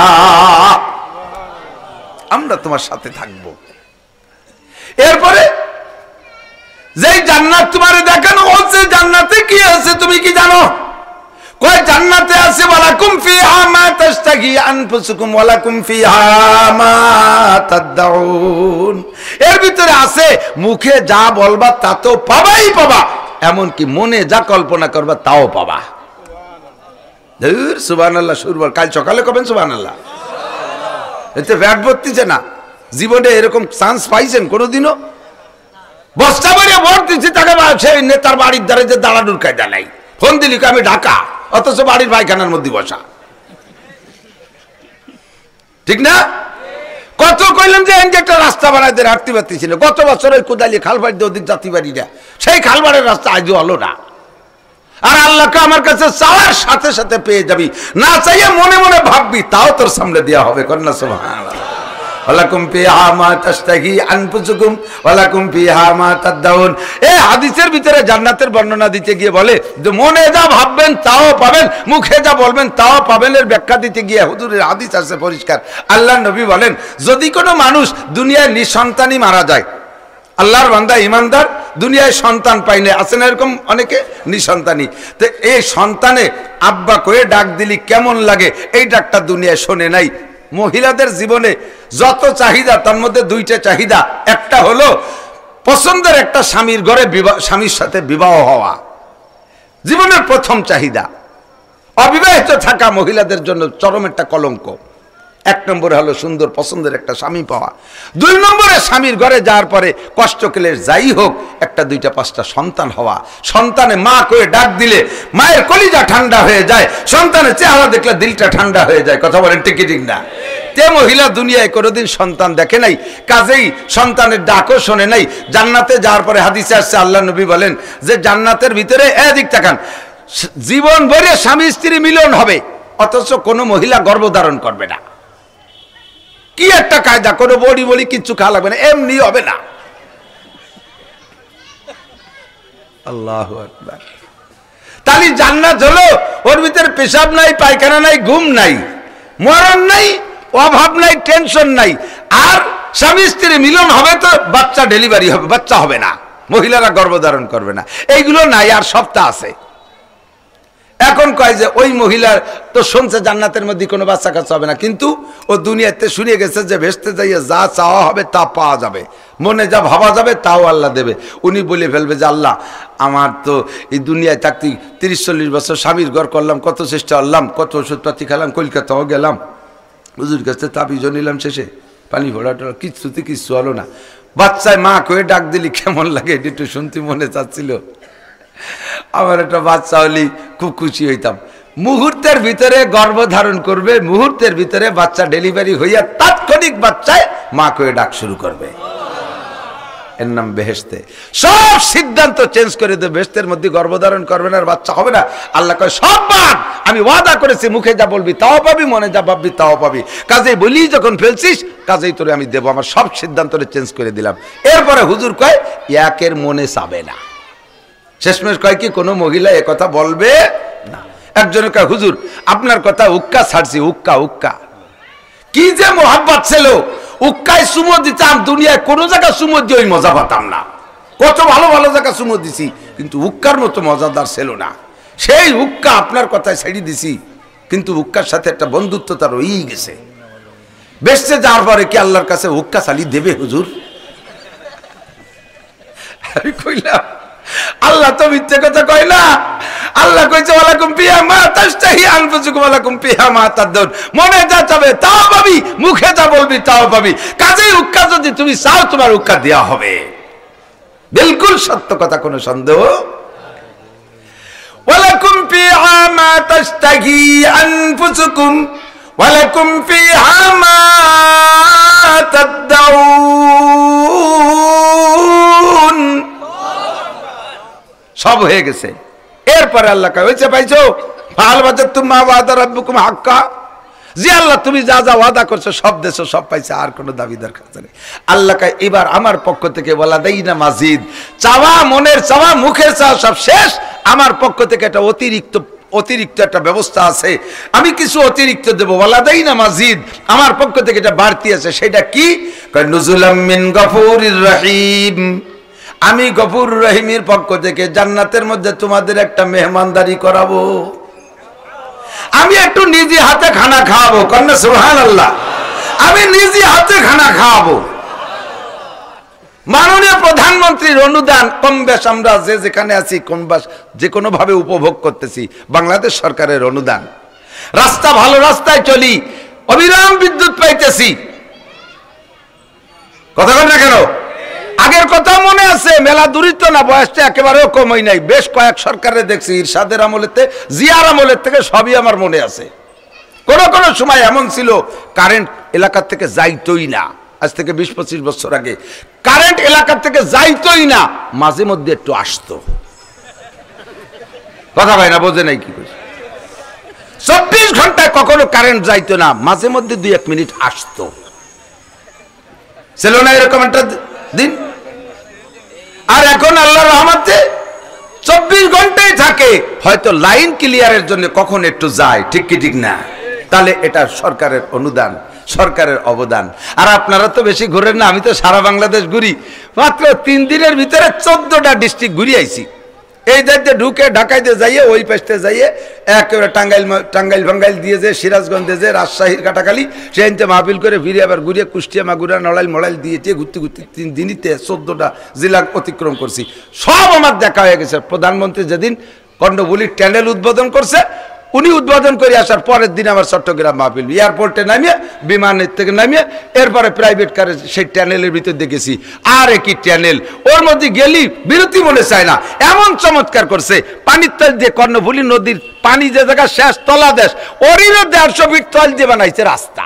Speaker 1: আমরা তোমার সাথে থাকবো। এরপরে যেই জান্নাত তোমারে দেখানো হচ্ছে, জান্নাতে কি আছে তুমি কি জানো? কয় জান্নাতে আছে ওয়ালাকুম ফিহা মা তাশতাহি আনফুসুকুম ওয়ালাকুম ফিহা মা তাদউন। এর ভিতরে আছে মুখে যা বলবা তা তো পাবাই পাবা, এমন কি মনে যা কল্পনা করবা তাও পাবা। সুবহানাল্লাহ। সুরবল কাল সকালে কবেন সুবহানাল্লাহ? এতে ব্যাট ভর্তিছে না। জীবনে এরকম চান্স পাইছেন কোনোদিনও? বস্তা বাড়িয়ে ভোট দিচ্ছি, তাকে সেই নেতার বাড়ির দ্বারা যে দাঁড়ানোর কায়দা নাই, ফোন দিলি আমি ঢাকা, অথচ বাড়ির পায়খানার মধ্যে বসা। ঠিক না? কত কইলাম যে একটা রাস্তা বানাইতে হাঁটতে পারতেছিল, গত বছর ওই কোদালি খালবাড়ি দিয়ে ওদিক জাতি বাড়ি না, সেই খালবাড়ের রাস্তা আজও হলো না। আর আল্লাহকে আমার কাছে চাওয়ার সাথে সাথে পেয়ে যাবি, না চাইয়ে মনে মনে ভাববি তাও তোর সামনে দেওয়া হবে। কন্যা সুবহানাল্লাহ। ওয়ালাকুম ফিহা মা তাশতাহি আনফুসুকুম ওয়ালাকুম ফিহা মা তাদউন। এই হাদিসের ভিতরে জান্নাতের বর্ণনা দিতে গিয়ে বলে যে মনে যা ভাববেন তাও পাবেন, মুখে যা বলবেন তাও পাবেন। এর ব্যাখ্যা দিতে গিয়ে হুজুরের হাদিস আছে পরিষ্কার। আল্লাহর নবী বলেন যদি কোনো মানুষ দুনিয়ায় নিঃসন্তানই মারা যায়, আল্লাহর বান্দা ইমানদার দুনিয়ায় সন্তান পাইলে, আছে না এরকম অনেকে নিঃসন্তানী, তো এই সন্তানে আব্বা কয়ে ডাক দিলি কেমন লাগে, এই ডাকটা দুনিয়ায় শোনে নাই। মহিলাদের জীবনে যত চাহিদা তার মধ্যে দুইটা চাহিদা, একটা হলো পছন্দের একটা স্বামীর ঘরে স্বামীর সাথে বিবাহ হওয়া, জীবনের প্রথম চাহিদা। অবিবাহিত থাকা মহিলাদের জন্য চরম একটা কলঙ্ক। এক নম্বরে হলো সুন্দর পছন্দের একটা স্বামী পাওয়া, দুই নম্বরে স্বামীর ঘরে যাওয়ার পরে কষ্ট ক্লেশ যাই হোক একটা দুইটা পাঁচটা সন্তান হওয়া। সন্তানে মা কয়ে ডাক দিলে মায়ের কলিজা ঠান্ডা হয়ে যায়, সন্তানের চেহারা দেখলে দিলটা ঠান্ডা হয়ে যায়। কথা বলেন ঠিক কি ঠিক না? তে মহিলা দুনিয়ায় কোনোদিন সন্তান দেখে নাই, কাজেই সন্তানের ডাকও শোনে নাই। জান্নাতে যাওয়ার পরে হাদিসে আসছে আল্লাহ নবী বলেন যে জান্নাতের ভিতরে এদিক তাকান, জীবন ভরে স্বামী স্ত্রী মিলন হবে, অথচ কোনো মহিলা গর্ভধারণ করবে না। কি একটা কায়দা, কোনো বড়ি বড়ি কিচ্ছু খাওয়া লাগবে না, এমনি হবে না। আল্লাহু আকবার। তাহলে জান্নাত হলো ওর ভিতরে পেশাব নাই, পায়খানা নাই, ঘুম নাই, মরণ নাই, অভাব নাই, টেনশন নাই। আর স্বামী স্ত্রী মিলন হবে তো বাচ্চা ডেলিভারি হবে, বাচ্চা হবে না, মহিলারা গর্ভধারণ করবে না, এইগুলো নাই। আর সবটা আছে। এখন কয় যে ওই মহিলার তো শুনছে জান্নাতের মধ্যে কোনো বাচ্চা কাচ্চা হবে না, কিন্তু ও দুনিয়াতে শুনে গেছে যে ভেস্তে যাইয়ে যা চাওয়া হবে তা পাওয়া যাবে, মনে যা ভাবা যাবে তাও আল্লাহ দেবে। উনি বলে ফেলবে যে আল্লাহ আমার তো এই দুনিয়ায় থাকতে 30-40 বছর স্বামীর ঘর করলাম, কত চেষ্টা করলাম, কত ওষুধপাতি খেলাম, কলকাতাও গেলাম, হুজুর কাছে তাবিজও নিলাম, শেষে পানি ভরা টরা কিচ্ছুতে কিচ্ছু হলো না। বাচ্চায় মা কয়ে ডাক দিলি কেমন লাগে এটি একটু শুনতে মনে চাচ্ছিল। আমার একটা বাচ্চা হলি খুব খুশি হইতাম। মুহূর্তের ভিতরে গর্ভধারণ করবে, মুহূর্তের ভিতরে বাচ্চা ডেলিভারি হইয়া তাৎক্ষণিক বাচ্চায় মা কয়ে ডাক শুরু করবে, এর নাম বেহেশতে। সব সিদ্ধান্ত চেঞ্জ করে দেবে, বেহেশতের মধ্যে গর্ভধারণ করবে না, আর বাচ্চা হবে না। আল্লাহ কয় সব বাদ, আমি ওয়াদা করেছি, মুখে যা বলবি তাও পাবি, মনে যা ভাববি তাও পাবি, কাজেই বলি যখন ফেলছিস কাজেই তোরে আমি দেবো, আমার সব সিদ্ধান্তরে চেঞ্জ করে দিলাম। এরপরে হুজুর কয় একের মনে চাবে না। শেষমেশ কয় কি কোনো মহিলা এ কথা বলবে না। একজনের কয় হুজুর আপনার কথা উক্কা ছাড়ছি, উক্কা উক্কা কি যে মোহাব্বত ছিল, উক্কায় সুমো দিতাম, দুনিয়ায় কোনো জায়গায় সুমো দিয়ে ওই মজা পাতাম না। কত ভালো ভালো জায়গা সুমো দিছি, কিন্তু উক্কার মতো মজাদার ছিল না। সেই উক্কা আপনার কথায় ছেড়ে দিছি, কিন্তু উক্কার সাথে একটা বন্ধুত্ব তার রয়েই গেছে। বেসতে যাওয়ার পরে কি আল্লাহর কাছে উক্কা চালি দেবে হুজুর? আমি কইলাম আল্লাহ তো মিথ্যে কথা কয় না। আল্লাহ কইছে ওয়ালাকুম ফিহা মা তাশতাহি আনফুসুকুম ওয়ালাকুম ফিহা মা তাদউন, মনে যা চাবে তাও পাবি, মুখে যা বলবি তাও পাবি। কাজেই উক্কা যদি তুমি চাও তোমার উক্কা দেয়া হবে। বিলকুল সত্য কথা, কোনো সন্দেহ। ওয়ালাকুম ফিহা মা তাশতাহি আনফুসুকুম ওয়ালাকুম ফিহা মা তাদউন, সব হয়ে গেছে। এরপরে আল্লাহ কয় হয়েছে পাইছো ফাল বাজাতুম মা ওয়াদা রাব্বুকুম হাক্কা, যে আল্লাহ তুমি যা যা ওয়াদা করছো সব দেশো, সব পাইছে, আর কোনো দাবি দরকার নেই। আল্লাহ কয় এবার আমার পক্ষ থেকে বলা দেই না মাজিদ, চাওয়া মনের চাওয়া মুখের চাওয়া সব শেষ, আমার পক্ষ থেকে একটা অতিরিক্ত একটা ব্যবস্থা আছে, আমি কিছু অতিরিক্ত দেবো। বলা দেই না মাজিদ, আমার পক্ষ থেকে এটা বাড়তি আছে। সেটা কি? কয় নুজুলাম মিন গফুরির রহিম, আমি গফুর রহিমের পক্ষ থেকে জান্নাতের মধ্যে তোমাদের একটা মেহমানদারি করাবো, আমি একটু নিজে হাতে খানা খাওয়াবো। কন্যা সুবহানাল্লাহ, আমি নিজে হাতে খানা খাওয়াবো। মাননীয় প্রধানমন্ত্রীর অনুদান কম বেশ আমরা যে যেখানে আছি কম বেশ যে কোনো ভাবে উপভোগ করতেছি, বাংলাদেশ সরকারের অনুদান। রাস্তা ভালো রাস্তায় চলি, অবিরাম বিদ্যুৎ পাইতেছি, কথা বল না কেন? আগের কথা মনে আছে, মেলা দূরিত না, বয়সটা একেবারেও কমই নাই। বেশ কয়েক সরকারে দেখছি, ইরশাদের আমলেতে, জিয়ার আমলের থেকে সবই আমার মনে আছে। কোন কোন সময় এমন ছিল কারেন্ট এলাকার থেকে যাইতই না। আজ থেকে 20-25 বছর আগে কারেন্ট এলাকার থেকে যাইতই না, মাঝে মধ্যে একটু আসতো। কথা ভাই না, বোঝে নাই কি করছে? 24 ঘন্টায় কখনো কারেন্ট যাইতো না, মাঝে মধ্যে 2-1 মিনিট আসতো। ছিল না এরকম একটা দিন? আর এখন আল্লাহর রহমতে 24 ঘন্টাই থাকে। হয়তো লাইন ক্লিয়ারের জন্য কখন একটু যায়, ঠিক কি ঠিক না? তাহলে এটা সরকারের অনুদান, সরকারের অবদান। আর আপনারা তো বেশি ঘুরেন না, আমি তো সারা বাংলাদেশ ঘুরি। মাত্র 3 দিনের ভিতরে 14টা ডিস্ট্রিক্ট ঘুরে আইছি। এই দায়িত্বে ঢুকে ঢাকাইতে যাইয়ে, ওই পাশে যাইয়ে একেবারে টাঙ্গাইল ভাঙ্গাইল দিয়ে যে, সিরাজগঞ্জে যে, রাজশাহীর কাটাকালি, সেখানে মাহফিল করে ফিরে আবার ঘুরিয়ে কুষ্টিয়া মাগুরা নড়াইল মড়াইল দিয়েছে, ঘুরতে ঘুরতে 3 দিনইতে 14টা জেলা অতিক্রম করছি। সব আমার দেখা হয়ে গেছে। প্রধানমন্ত্রী যেদিন কর্ণফুলী টানেল উদ্বোধন করছে, উনি উদ্বোধন করে আসার পরের দিন আমার চট্টগ্রাম মাহফিল। এয়ারপোর্টে নামিয়ে, বিমানের থেকে নামিয়ে, এরপরে প্রাইভেট কারে সেই টানেলের ভিতর দেখেছি। আর একই টানেল, ওর মধ্যে গেলি বিরতি মনে চায় না, এমন চমৎকার করছে। পানির তল দিয়ে কর্ণফুলী নদীর পানি যে জায়গা শেষ তলাদেশ, ওরিরও 150 ফিট তল দিয়ে বানাইছে রাস্তা।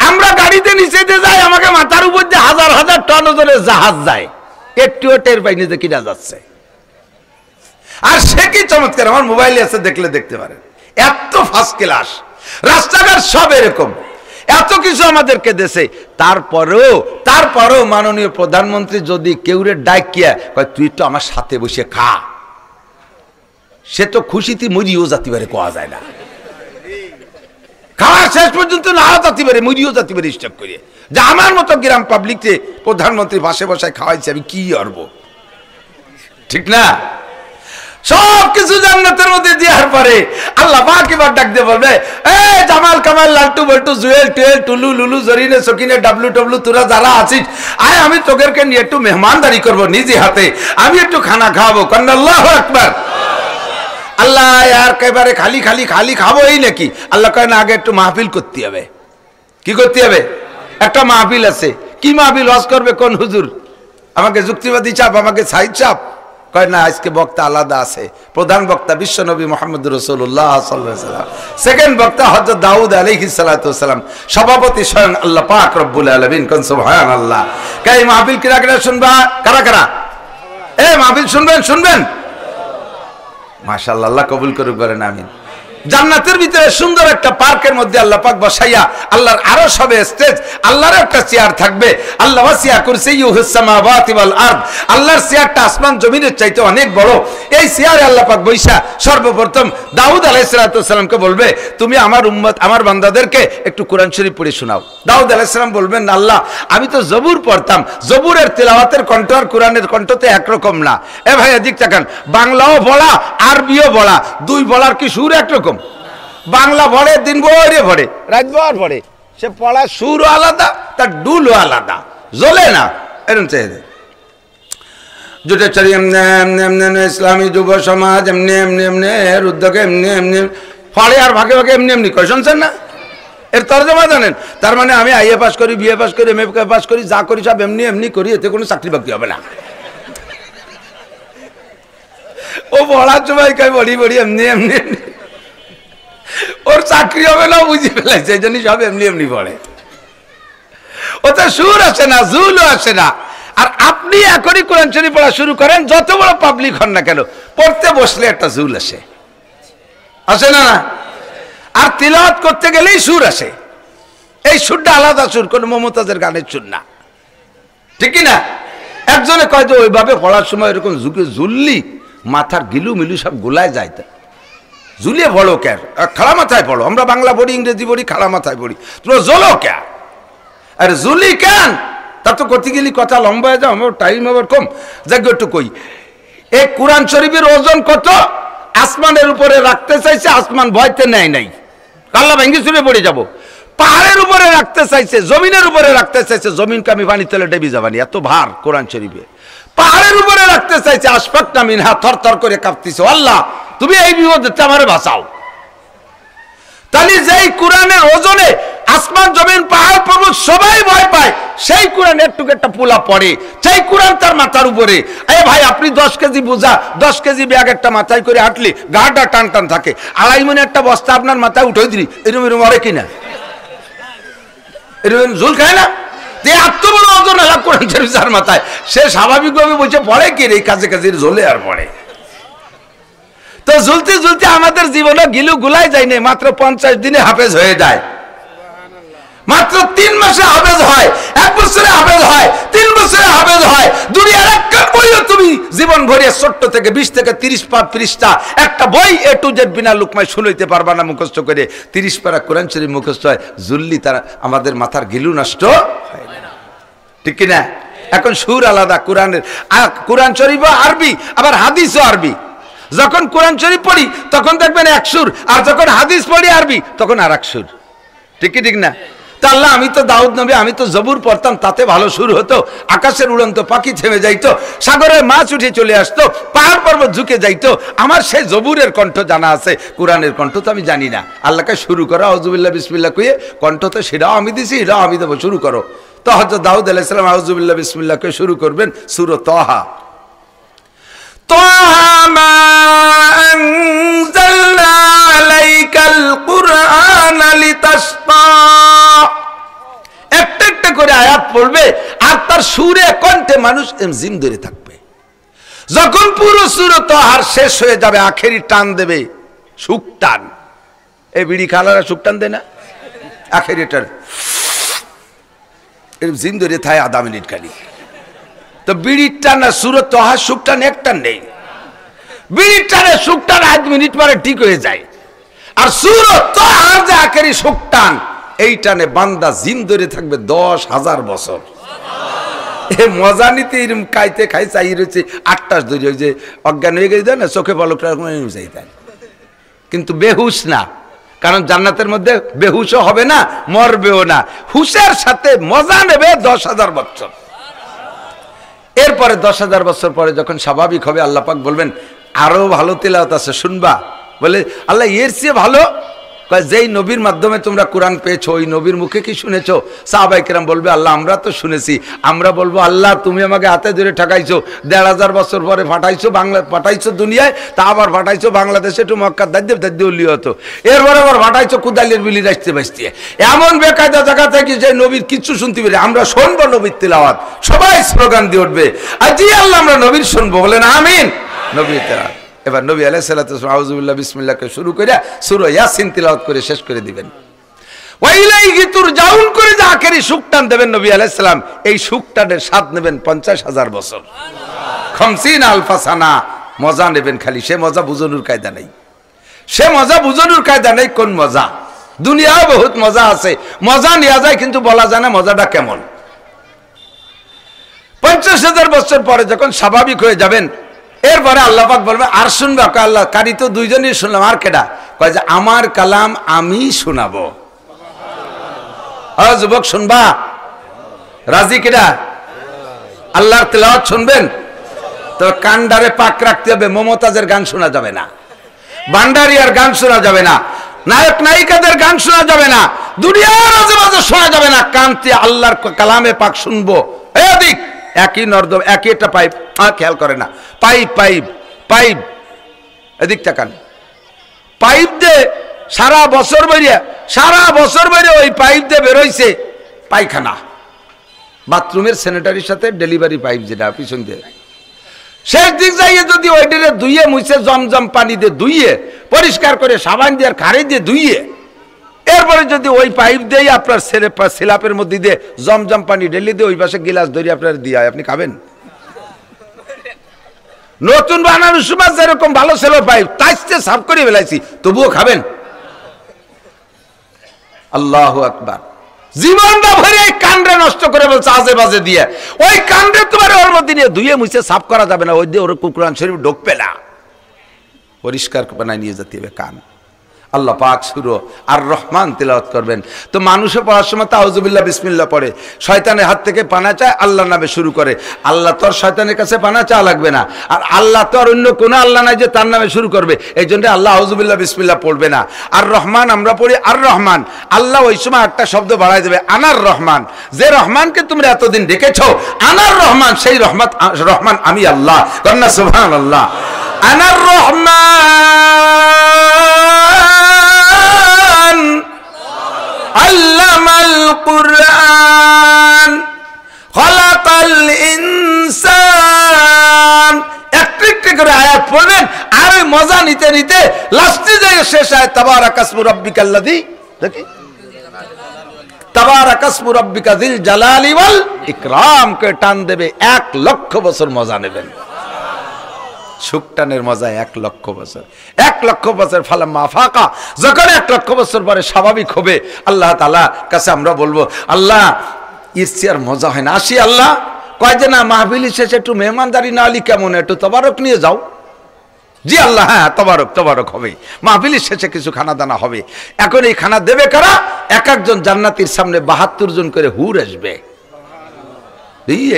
Speaker 1: আমরা গাড়িতে নিচে দিয়ে যাই, আমাকে মাথার উপর দিয়ে 1000 টন ওজনের জাহাজ যায়, একটুও টের পাইনি যে কিনা যাচ্ছে। আর সে কি চমৎকার, আমার মোবাইলে আছে, দেখলে দেখতে পারেন। এত ফার্স্ট ক্লাস রাস্তাঘাট সব এরকম, এত কিছু আমাদেরকে দেশে। তারপরেও মাননীয় প্রধানমন্ত্রী যদি কেউরে ডাকিয়া কয় তুই তো আমার সাথে বসে খা, সে তো খুশিতে মরিও যাতে পারে, কোয়া যায় না। খাওয়া শেষ পর্যন্ত না যাতে পারে, মরিও যাতে পারে স্টপ করিয়ে, যে আমার মতো গ্রাম পাবলিককে প্রধানমন্ত্রী পাশে বসায় খাওয়াইছে, আমি কি করব? ঠিক না? সবকিছু জান্নাতের মধ্যে দেওয়ার পরে আল্লাহ পাক এবার ডাক দিয়ে বলবে, এই জামাল কামাল লালটু বল্টু জুয়েল টুয়েল টুলু লুলু জরিনে সকিনে ডাবলু টবলু তোরা যারা আছিস, আয় আমি তোদেরকে নিয়ে একটু মেহমানদারি করব, নিজে হাতে আমি একটু খানা খাওয়াবো। কারণ আল্লাহু আকবার। আল্লাহ আর একেবারে খালি খালি খালি খাবো এই নাকি? আল্লাহ কয় না, আগে একটু মাহফিল করতে হবে। কি করতে হবে? একটা মাহফিল আছে। কি মাহফিল? ওয়াজ করবে কোন হুজুর? আমাকে যুক্তিবাদী চাপ, আমাকে সাইড চাপ? কয় না, আজকে বক্তা আলাদা আছে। প্রধান বক্তা বিশ্বনবী মুহাম্মদ রাসূলুল্লাহ সাল্লাল্লাহু আলাইহি ওয়াসাল্লাম, সেকেন্ড বক্তা হযরত দাউদ আলাইহিস সালাতু ওয়াসালাম, সভাপতি স্বয়ং আল্লাহ পাক রব্বুল আলামিন। কোন সুবহানাল্লাহ। কে মাহফিল কিরা কিরা শুনবা? কারা কারা এই মাহফিল শুনবেন? মাশাআল্লাহ, আল্লাহ কবুল করুক, বলেন আমিন। জান্নাতের ভিতরে সুন্দর একটা পার্কের মধ্যে আল্লাহ পাক বসাইয়া, আল্লাহর আরশ হবে স্টেজ, আল্লাহর একটা চেয়ার থাকবে। আল্লাহ ওয়াসিয়া কুরসিয়ুহুস সামাওয়াতি ওয়াল আরদ, আল্লাহর চেয়ারটা আসমান জমিনের চাইতে অনেক বড়। এই চেয়ারে আল্লাহ পাক বৈশা সর্বপ্রথম দাউদ আলাইহিস সালাতু ওয়াসালামকে বলবে, তুমি আমার উম্মত, আমার বান্দাদেরকে একটু কোরআন শরীফ পড়ে শোনাও। দাউদ আলাইহিস সালাম বলবেন, আল্লাহ আমি তো জবুর পড়তাম, জবুরের তেলাওয়াতের কণ্ঠ আর কোরআনের কণ্ঠ তো একরকম না। এ ভাই এদিক তাকান, বাংলাও পড়া আরবিও পড়া, দুই বলার কি সুর একরকম? বাংলা পড়ে দিন ভরে পড়ে, রাত ভর পড়ে, সে পড়ার সুরও আলাদা, তার ডুলও আলাদা, জ্বলে না। এরকম চাইছে জুটে চড়ি এমনি এমনি এমনি, ইসলামী যুব সমাজ এমনি এমনি এমনি, এর উদ্যোগে এমনি এমনি ফলে, আর ভাগে ভাগে এমনি এমনি কয়। শুনছেন না? এর তর্জমা জানেন? তার মানে আমি আইএ পাস করি, বিএ পাস করি, এমএ পাস করি, যা করি সব এমনি এমনি করি, এতে কোনো চাকরি বাকরি হবে না। ও পড়ার সময় কয় বড়ি বড়ি এমনি এমনি, ওর চাকরি হবে না, বুঝে ফেলাইছে, এই জন্য সব এমনি এমনি পড়ে। ওতে সুর আসে না, জুলও আসে না। আর আপনি এখনই কোরআন শরীফ পড়া শুরু করেন, যত বড় পাবলিক হন না কেন, পড়তে বসলে একটা জুল আসে, আসে না? আর তিলাওয়াত করতে গেলেই সুর আসে। এই সুরটা আলাদা সুর, কোন মমতাজের গানের সুর না, ঠিক না? একজনে কয় যে ওইভাবে পড়ার সময় এরকম ঝুঁকে ঝুললি মাথার গিলু মিলু সব গোলায় যায়, ঝুলিয়ে পড়ো কেন? খাড়া মাথায় পড়ো। আমরা বাংলা পড়ি, ইংরেজি পড়ি, খাড়া মাথায় পড়ি, তোমরা জ্বলো কেন? আরে ঝুলি কেন? তা তো করতে গেলি কথা লম্বা হয়ে যাও, আমার টাইম আবার কম। যাক একটু কই, এই কোরআন শরীফের ওজন কত? আসমানের উপরে রাখতে চাইছে, আসমান ভয়তে নেয় নাই, কাল্লা ভেঙ্গি চুরে পড়ে যাবো। পাহাড়ের উপরে রাখতে চাইছে, জমিনের উপরে রাখতে চাইছে, জমিনকে আমি পানি তেলে ডেবি যাবানি, এত ভার কোরআন শরীফে। পাহাড়ের উপরে রাখতে চাইছে, আশফাকনা মিনহা, থর থর করে কাঁপতেছে, আল্লাহ তুমি এই বিপদ আমারে বাঁচাও। তাহলে যেই কোরআনের ওজনে আসমান জমিন পাহাড় পর্বত সবাই ভয় পায়, সেই কোরআন একটু একটা পোলা পড়ে, সেই কোরআন তার মাথার উপরে। এ ভাই, আপনি 10 কেজি বোঝা 10 কেজি ব্যাগ একটা মাথায় করে হাঁটলে গাটা টান টান থাকে, আড়াই মনে একটা বস্তা আপনার মাথায় উঠে দিলি, এরম এরম মরে কিনা, এরম ঝুল খায় না? যে এত বড় ওজন এলা কোরআন শরীফ যার মাথায়, সে স্বাভাবিকভাবে বসে পড়ে কি রে, কাজে কাজে ঝোলে আর পড়ে। তো ঝুলতে ঝুলতে আমাদের জীবনে গিলু গুলাই যায় না, মাত্র 50 দিনে হাফেজ হয়ে যায়, মাত্র 3 মাসে হাফেজ হয়, 1 বছরে হাফেজ হয়, 3 বছরে হাফেজ হয়। দুনিয়ার একটা বইও তুমি জীবন ভরে ছোট্ট থেকে 20 থেকে 30 পৃষ্ঠা একটা বই এ টু জেড বিনা লুকমায় শুনাইতে পারবা না মুখস্থ করে। 30 পারা কোরআন শরীফ মুখস্থ হয়, জুল্লি তারা আমাদের মাথার গিলু নষ্ট হয় না, ঠিক কিনা? এখন সুর আলাদা কোরআনের, কোরআন শরীফ আরবি, আবার হাদিসও আরবি। যখন কোরআন শরীফ পড়ি তখন দেখবেন এক সুর, আর যখন হাদিস পড়ি আরবি তখন আর এক সুর, ঠিক ঠিক না? তা আল্লাহ, আমি তো দাউদ নবী, আমি তো জবুর পড়তাম, তাতে ভালো সুর হতো, আকাশের উড়ন্ত পাখি থেমে যাইতো, সাগরের মাছ উঠে চলে আসতো, পাহাড় পর্বত ঝুঁকে যাইতো, আমার সেই জবুরের কণ্ঠ জানা আছে, কোরআনের কণ্ঠ তো আমি জানি না। আল্লাহকে শুরু করো আউযুবিল্লাহ বিসমিল্লাহ কইয়ে, কণ্ঠ তো সেটাও আমি দিছি, এটাও আমি দেবো, শুরু করো। তো হযরত দাউদ আলাইহিস সালাম আউযুবিল্লাহ বিসমিল্লাহ কইয়ে শুরু করবেন সূরা তাহা। তাহা মা আনজালনা আলাইকাল কুরআনা লিতাশকা, একটা একটা করে আয়াত পড়বে আর তার সুরে কণ্ঠে মানুষ জিম ধরে থাকবে। যখন পুরো সূরা তাহার শেষ হয়ে যাবে, আখেরি টান দেবে, সুখ টান। এই বিড়ি খালারা সুখ টান দেয় না, আখেরি টান জিম ধরে থাকে আধা মিনিট খালি। তো বিড়ির টান আর সূরা তাহার সুখ টান একটা নেই, বিড়ির টানে সুখ টান 1 মিনিট পরে ঠিক হয়ে যায়, আর সূরা তাহার যে আখেরি সুখ টান, এই টানে বান্দা জিন ধরে থাকবে 10,000 বছর। এ মজা নিতে এরকম খাইতে খাই চাই রয়েছে 8টাস ধরে, ওই যে অজ্ঞান হয়ে গেছে না, চোখে পলকটা চাইতেন, কিন্তু বেহুশ না, কারণ জান্নাতের মধ্যে বেহুশও হবে না, মরবেও না, হুশের সাথে মজা নেবে 10,000 বছর। এরপরে 10,000 বছর পরে যখন স্বাভাবিক হবে, আল্লাহ পাক বলবেন আরো ভালো তেলাওয়াত আছে, শুনবা? বলে আল্লাহ এর চেয়ে ভালো? যেই নবীর মাধ্যমে তোমরা কোরআন পেয়েছো, ওই নবীর মুখে কি শুনেছো? সাহাবায়ে কেরাম বলবে আল্লাহ আমরা তো শুনেছি। আমরা বলবো আল্লাহ তুমি আমাকে হাতে ধরে ঠকাইছো, 1,500 বছর পরে পাঠাইছো, বাংলা পাঠাইছো দুনিয়ায়, তা আবার পাঠাইছো বাংলাদেশে, একটু মক্কার দাদ্দে উল্লি হতো, এরপরে আবার পাঠাইছো কুদালির বিলি রাখতে বাঁচতে, এমন বেকায়দা জায়গা থেকে যে নবীর কিচ্ছু শুনতে পেরে আমরা শুনবো নবীর তিলাওয়াত, সবাই স্লোগান দিয়ে উঠবে আর জি আল্লাহ আমরা নবীর শুনবো, বলেন আমিন। নবীর তিলাওয়াত এবার নবী আলাইহিস সালাতু আউযুবিল্লাহ বিসমিল্লাহকে শুরু করে সূরা ইয়াসিন তিলাওয়াত করে শেষ করে দিবেন। ওয়া ইলাইহি তুরজাউন করে যে আখেরি সুখটান দেবেন নবী আলাইহিস সালাম, এই সুখটানের স্বাদ নেবেন 50,000 বছর, 50,000 সানা মজা নেবেন খালি। সে মজা বুঝানোর কায়দা নেই, সে মজা বুঝানোর কায়দা নেই। কোন মজা? দুনিয়ায় বহুত মজা আছে, মজা নেওয়া যায় কিন্তু বলা যায় না মজাটা কেমন। 50,000 বছর পরে যখন স্বাভাবিক হয়ে যাবেন, এরপরে আল্লাহ পাক বলবে আর শুনবা? আল্লাহ কারি তো দুইজনই শুনলাম, আর কেডা? কয় যে আমার কালাম আমি শোনাবো। যুবক শুনবা? রাজি কেডা? আল্লাহর তেলাওয়াত শুনবেন তো কান্ডারে পাক রাখতে হবে, মমতাজের গান শোনা যাবে না, ভান্ডারিয়ার গান শোনা যাবে না, নায়ক নায়িকাদের গান শোনা যাবে না, দুনিয়ার আজেবাজে শোনা যাবে না, কান্তি আল্লাহর কালামে পাক শুনবো। এদিক একই নর্দম, একই একটা পাইপ, খেয়াল করে না, পাইপ পাইপ পাইপ, এদিক তাকান, পাইপ দিয়ে সারা বছর বেরিয়ে ওই পাইপ দিয়ে বেরোইছে পায়খানা, বাথরুমের স্যানিটারির সাথে ডেলিভারি পাইপ যেটা পিছন দিয়ে, শেষ দিক যাইয়ে যদি ওইটারে ধুইয়ে মুছে জমজম পানি দিয়ে ধুইয়ে পরিষ্কার করে সাবান দিয়ে আর খাড়ি দিয়ে ধুইয়ে, এরপরে যদি ওই পাইপ দিয়ে আপনার সিলাপের মধ্যে দিয়ে জমজম পানি ঢেলে দিয়ে ওই পাশে গিলাস ধরে আপনার দিয়ে আপনি খাবেন? নতুন বানানোর সময় যেরকম ভালো ছিল পাইপ, তাইতে সাফ করে ফেলাইছি, তবুও খাবেন? আল্লাহু আকবার। জীবনটা ভরে এই কান্ডে নষ্ট করে বলছে আজে বাজে দিয়ে, ওই কান্ডে তোমার ওর মধ্যে নিয়ে ধুয়ে মুছে সাফ করা যাবে না, ওই দিয়ে ওর কোরআন শরীফ ঢুকবে না, পরিষ্কার বানায় নিয়ে যেতে হবে কান। আল্লাহ পাক শুরু আর রহমান তিলাওয়াত করবেন। তো মানুষে পড়ার সময় তাউযুবিল্লাহ বিসমিল্লাহ পড়ে, শয়তানের হাত থেকে পানা চায়, আল্লাহর নামে শুরু করে। আল্লাহ তো আর শয়তানের কাছে পানা চাওয়া লাগবে না, আর আল্লাহ তো আর অন্য কোনো আল্লাহ নাই যে তার নামে শুরু করবে, এই জন্য আল্লাহ আউযুবিল্লাহ বিসমিল্লাহ পড়বে না। আর রহমান আমরা পড়ি আর রহমান, আল্লাহ ওই সময় একটা শব্দ বাড়াই দেবে, আনার রহমান। যে রহমানকে তোমরা এতদিন ডেকেছো আনার রহমান, সেই রহমান আমি আল্লাহ। কন্যা সুবহানাল্লাহ। আনার রহমান আল্লামাল কুরআন খলাকাল ইনসান। একটু করে আয়াত পড়বেন আর ওই মজা নিতে নিতে লাস্টে যায় শেষ আয়াত তাবারাকাসমু রাব্বিকাল্লাযী, দেখি তাবারাকাসমু রাব্বিকা যিল জালালি ওয়াল ইকরাম কে টান দেবে, 1 লক্ষ বছর মজা নেবেন। সুখটানের মজা 1 লক্ষ বছর, 1 লক্ষ বছর ফালাম্মা ফাকা, যখন 1 লক্ষ বছর পরে স্বাভাবিক হবে আল্লাহ তাআলা কাছে আমরা বলবো আল্লাহ এর চেয়ে আর মজা হয় না, আসি আল্লাহ। কয় যে না মাহফিল শেষে একটু মেহমানদারি না হলে কেমন, একটু তবারক নিয়ে যাও। জি আল্লাহ, হ্যাঁ তবারক হবে, মাহফিলের শেষে কিছু খানা দানা হবে। এখন এই খানা দেবে কারা? এক একজন জান্নাতীর সামনে 72 জন করে হুর আসবে।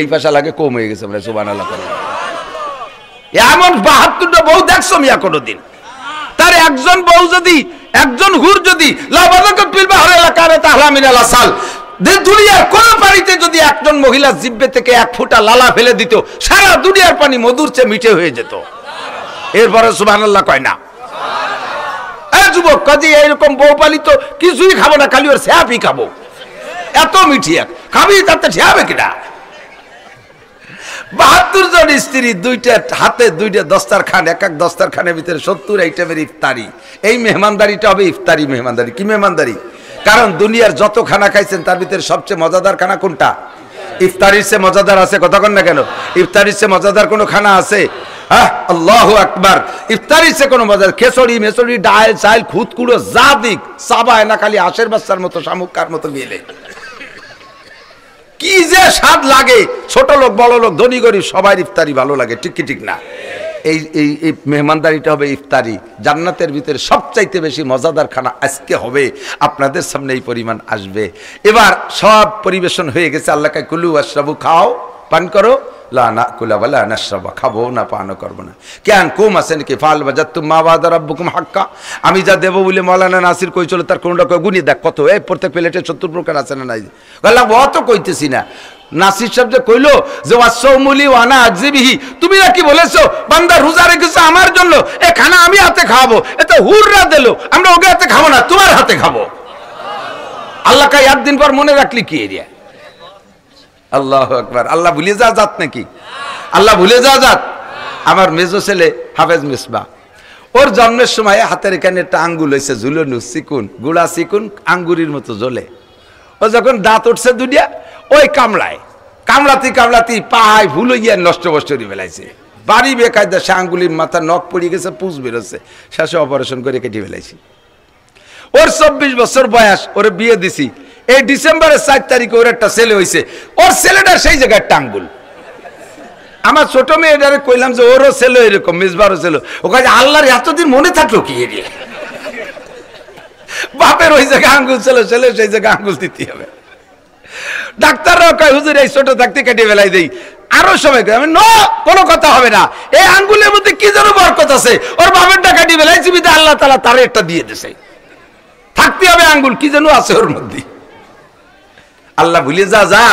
Speaker 1: এই পাশা লাগে কম হয়ে গেছে, আমরা সুবহানাল্লাহ। এমন 72টা বউ দেখছো মিয়া কোনোদিন? তার একজন বউ যদি, একজন হুর যদি লাবাদাকাত ফিল বাহরি লাকানা তাহলা মিনাল আসাল, দুনিয়ার কোন পানিতে যদি একজন মহিলা জিহ্বা থেকে 1 ফোঁটা লালা ফেলে দিত, সারা দুনিয়ার পানি মধুর চেয়ে মিঠে হয়ে যেত। এরপরে সুবহানাল্লাহ কয় না? এই যুবক কাজী এইরকম বউ পালি তো কিছুই খাবো না, খালি ওর স্যাপই খাবো, এত মিঠি খাবি, তাতে ঠিয়াবে কিনা? 72 জন স্ত্রী, 2টা হাতে 2টা দস্তারখান, এক দস্তারখানের ভিতরে 70 আইটেমের ইফতারি। এই মেহমানদারিটা হবে ইফতারি মেহমানদারি। কি মেহমানদারি? কারণ দুনিয়ার যত খানা খাইছেন তার ভিতরে সবচেয়ে মজাদার খানা কোনটা? ইফতারির চেয়ে মজাদার আছে? কথা কন না কেন? ইফতারির চেয়ে মজাদার কোনো খানা আছে? আল্লাহু আকবার। ইফতারির চেয়ে কোনো মজাদার, খেচড়ি মেচড়ি ডাল চাল খুদকুড়ো যা দিক চাবায় না, খালি আশের বাচ্চার মতো শামুকার মতো গেলে কি যে স্বাদ লাগে। ছোট লোক বড় লোক ধনী গরিব সবাই ইফতারি ভালো লাগে, ঠিক কি ঠিক না? এই মেহমানদারিটা হবে ইফতারি। জান্নাতের ভিতরে সবচাইতে বেশি মজাদার খানা আজকে হবে, আপনাদের সামনে এই পরিমাণ আসবে। এবার সব পরিবেশন হয়ে গেছে, আল্লাহকে কুলু আশরাবু, খাও পান করো, লা নাকুলা ওয়ালা নাশরাবা, খাবো না পানও করবো না। কেন কম আছে নাকি? ফাল বাজাতুম মা ওয়াদা রাব্বুকুম হাক্কা, আমি যা দেবো বলে মাওলানা নাসির কইছিল তার কোনটা গুনি দেখ কত, এই প্রত্যেক প্লেটে 70 প্রকার আছে না নাই? বললাম অত কইতেছি না, নাসির সাহেব যে কইলো যে ওয়াসৌমুলি ওয়ানা আযবিহি, তুমি নাকি বলেছো বান্দা রোজা রেখেছো আমার জন্য, এ খানা আমি হাতে খাবো, এটা হুররা দিল, আমরা ওকে হাতে খাবো না, তোমার হাতে খাবো। আল্লাহ কা একদিন পর মনে রাখলি কি এরিয়া? আল্লাহু আকবার। আল্লাহ ভুলে যাওয়া জাত নাকি? আল্লাহ ভুলে যাওয়া জাত? আমার মেজো ছেলে হাফেজ মিসবাহ, ওর জন্মের সময় হাতের এখানে একটা আঙ্গুল হয়েছে ঝুলানো, চিকুন গুড়া চিকুন আঙ্গুরির মতো জ্বলে। ও যখন দাঁত উঠছে দুনিয়া, ওই কামড়াতি পাহায় ভুল গিয়ে নষ্ট করে ফেলাইছে। বাড়ি বেকায়দা সে আঙ্গুলির মাথা নখ পড়ে গেছে, পুষ বেরোচ্ছে, শেষে অপারেশন করে কেটে ফেলাইছি। ওর 24 বছর বয়স, ওরে বিয়ে দিছি। এই ডিসেম্বরের 4 তারিখে ওর একটা ছেলে হয়েছে, ওর ছেলেটা সেই জায়গায় একটা আঙ্গুল। আমার ছোট মেয়েটারে কইলাম যে ওরও ছেলে এরকম, মিসবারও ছেলে। ও কাজে আল্লাহর এতদিন মনে থাকলো কি এরিয়া? বাপের ওই জায়গায় আঙ্গুল ছেলে সেই জায়গায় আঙ্গুল দিতে হবে। ডাক্তাররাও কয় হুজুর এই ছোট থাকতে কেটে ফেলাই দেই। আরো সবাই কোনো কথা হবে না, এই আঙ্গুলের মধ্যে কি যেন বরকত আছে, ওর বাপেরটা কাটিয়ে ফেলাইছি, আল্লাহ তাআলা তার একটা দিয়ে দিছে, থাকতে হবে আঙ্গুল, কি যেন আছে ওর মধ্যে। আল্লাহ ভুলে যা।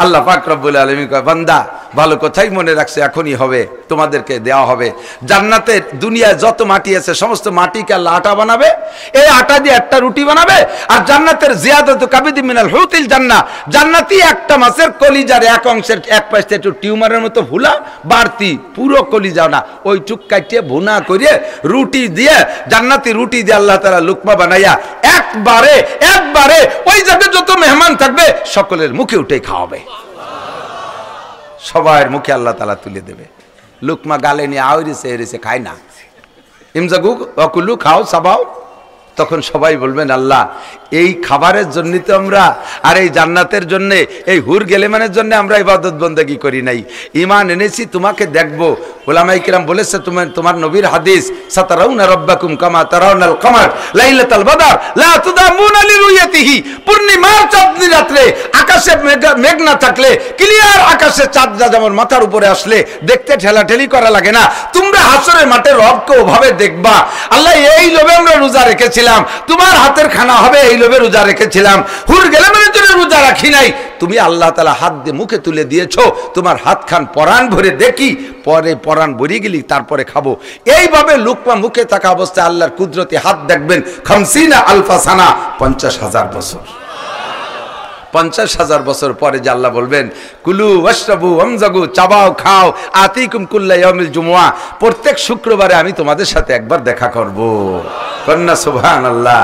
Speaker 1: আল্লাহ পাক রব্বুল আলামিন কয় বান্দা ভালো কথাই মনে রাখছে, এখনই হবে, তোমাদেরকে দেওয়া হবে জান্নাতের। দুনিয়ায় যত মাটি আছে সমস্ত মাটিকে আল্লাহ আটা বানাবে, এই আটা দিয়ে একটা রুটি বানাবে। আর জান্নাতের জিয়াদাতু কাবিদি মিনাল হুতিল জান্নাহ, জান্নাতি একটা মাছের কলিজার এক অংশের এক পাশে একটু টিউমারের মতো ভুলা বাড়তি, পুরো কলিজাও না, ওইটুক কাটিয়ে ভুনা করে রুটি দিয়ে, জান্নাতি রুটি দিয়ে আল্লাহ তাআলা লুকমা বানাইয়া একবারে ওই জায়গায় যত মেহমান থাকবে সকলের মুখে উঠে খাওয়াবে, সবার মুখে আল্লাহ তাআলা তুলে দেবে। লুকমা গালে নিয়ে আওরিছে এরিছে খায় না, ইমজাগু অকুলু খাও সাবাও, তখন সবাই বলবেন আল্লাহ এই খাবারের জন্য তো আমরা আর এই জান্নাতের জন্য এই হুর গেলেমানের জন্য আমরা ইবাদত বন্দেগী করি নাই, ঈমান এনেছি তোমাকে দেখব। উলামায়ে কিরাম বলেছে তোমার নবীর হাদিস, সাতারাউনা রাব্বাকুম কামা তারাউনাল কমার লাইলাতাল বদর লা তুদামুনা লিরুয়াতিহি। পূর্ণিমার চাঁদনি রাতে আকাশে মেঘ না থাকলে ক্লিয়ার আকাশে চাঁদটা যেমন মাথার উপরে আসলে দেখতে ঠেলাঠেলি করা লাগে না, তোমরা হাসরের মাঠে রবকে ওভাবে দেখবা। আল্লাহ এই লোভে আমরা রোজা রেখেছিলাম, তোমার হাতের খানা হবে এই লোভে রোজা রেখেছিলাম, হুর গেলেমানের জন্য রোজা রাখি নাই। তুমি আল্লাহ তাআলা হাত দিয়ে মুখে তুলে দিয়েছো, তোমার হাত খান পরাণ ভরে দেখি, পরে পরাণ ভরে গেলি তারপরে খাবো। এইভাবে লুকমা মুখে থাকা অবস্থায় আল্লাহর কুদরতি হাত দেখবেন। 50 আলফা সানা, 50,000 বছর। 50,000 বছর পরে যে আল্লাহ বলবেন কুলু ওয়াশরাবু ওয়ামজাগু, চাবাও খাও, আতিকুম কুল্লা ইয়াউমিল জুমুআ, প্রত্যেক শুক্রবারে আমি তোমাদের সাথে একবার দেখা করব। কন্যা সুবহানাল্লাহ।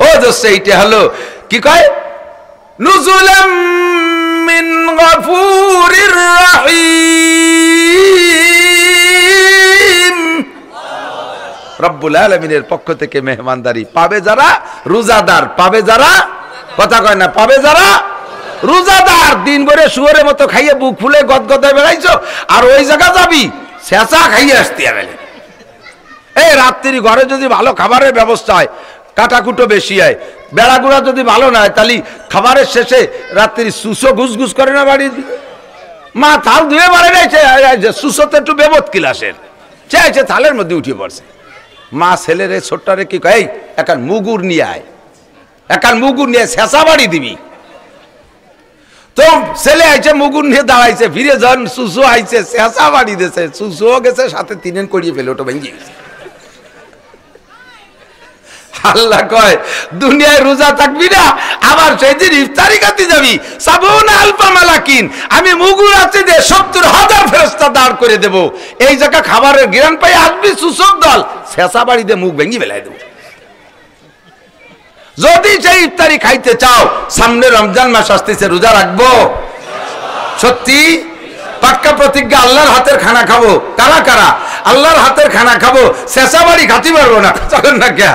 Speaker 1: ও দোস্ত, এইটা হলো কি কয় নুজুলাম মিন গফুরির রহিম। রব্বুল আলামিনের পক্ষ থেকে মেহমানদারি পাবে যারা রোজাদার, পাবে যারা, কথা কয় না, পাবে যারা রোজাদার। দিন ভরে শুয়োরের মতো খাইয়ে বুক ফুলে গদগদায় বেড়াইছো, আর ওই জায়গা যাবি শেষা খাইয়ে আসতে হবে। এই রাত্রি ঘরে যদি ভালো খাবারের ব্যবস্থা হয়, কাটাকুটো বেশি হয়, বেড়াগুড়া যদি ভালো না হয়, তাহলে খাবারের শেষে রাত্রি সুসো ঘুসঘুস করে না বাড়ি, মা থাল ধুয়ে বাড়ি রয়েছে, সুসোতে একটু বেবত কিলাসের চাইছে থালের মধ্যে উঠে পড়ছে। মা ছেলের ছোট্টারে কি কয়, একান মুগুর নিয়ে আয়, একান মুগুর নিয়ে শেষা বাড়ি দিবি। তো ছেলে আইছে মুগুর নিয়ে দাঁড়াইছে, ফিরে যখন সুসু আইছে শেষা বাড়ি দিয়েছে, সুসুও গেছে সাথে 3 করিয়ে ফেলে, ওটা ভেঙে গেছে। আল্লাহ কয় দুনিয়ায় রোজা থাকবি না, আবার সেদিন ইফতারি খাতে যাবি, 50 আলফা মালাকিন, আমি মুগুর আছে যে 70,000 ফেরেশতা দাঁড় করে দেব। এই জায়গা খাবারের জ্ঞান পাই আসবি সুসব দল, শেষা বাড়ি দিয়ে মুখ ভেঙে ফেলাই দেব। যদি সেই ইফতারি খাইতে চাও, সামনে রমজান মাস আসতেছে, রোজা রাখবো সত্যি পাক্কা প্রতিজ্ঞা, আল্লাহর হাতের খানা খাবো। কারা কারা আল্লাহর হাতের খানা খাবো? শেষা বাড়ি খাতে পারবো না, না কে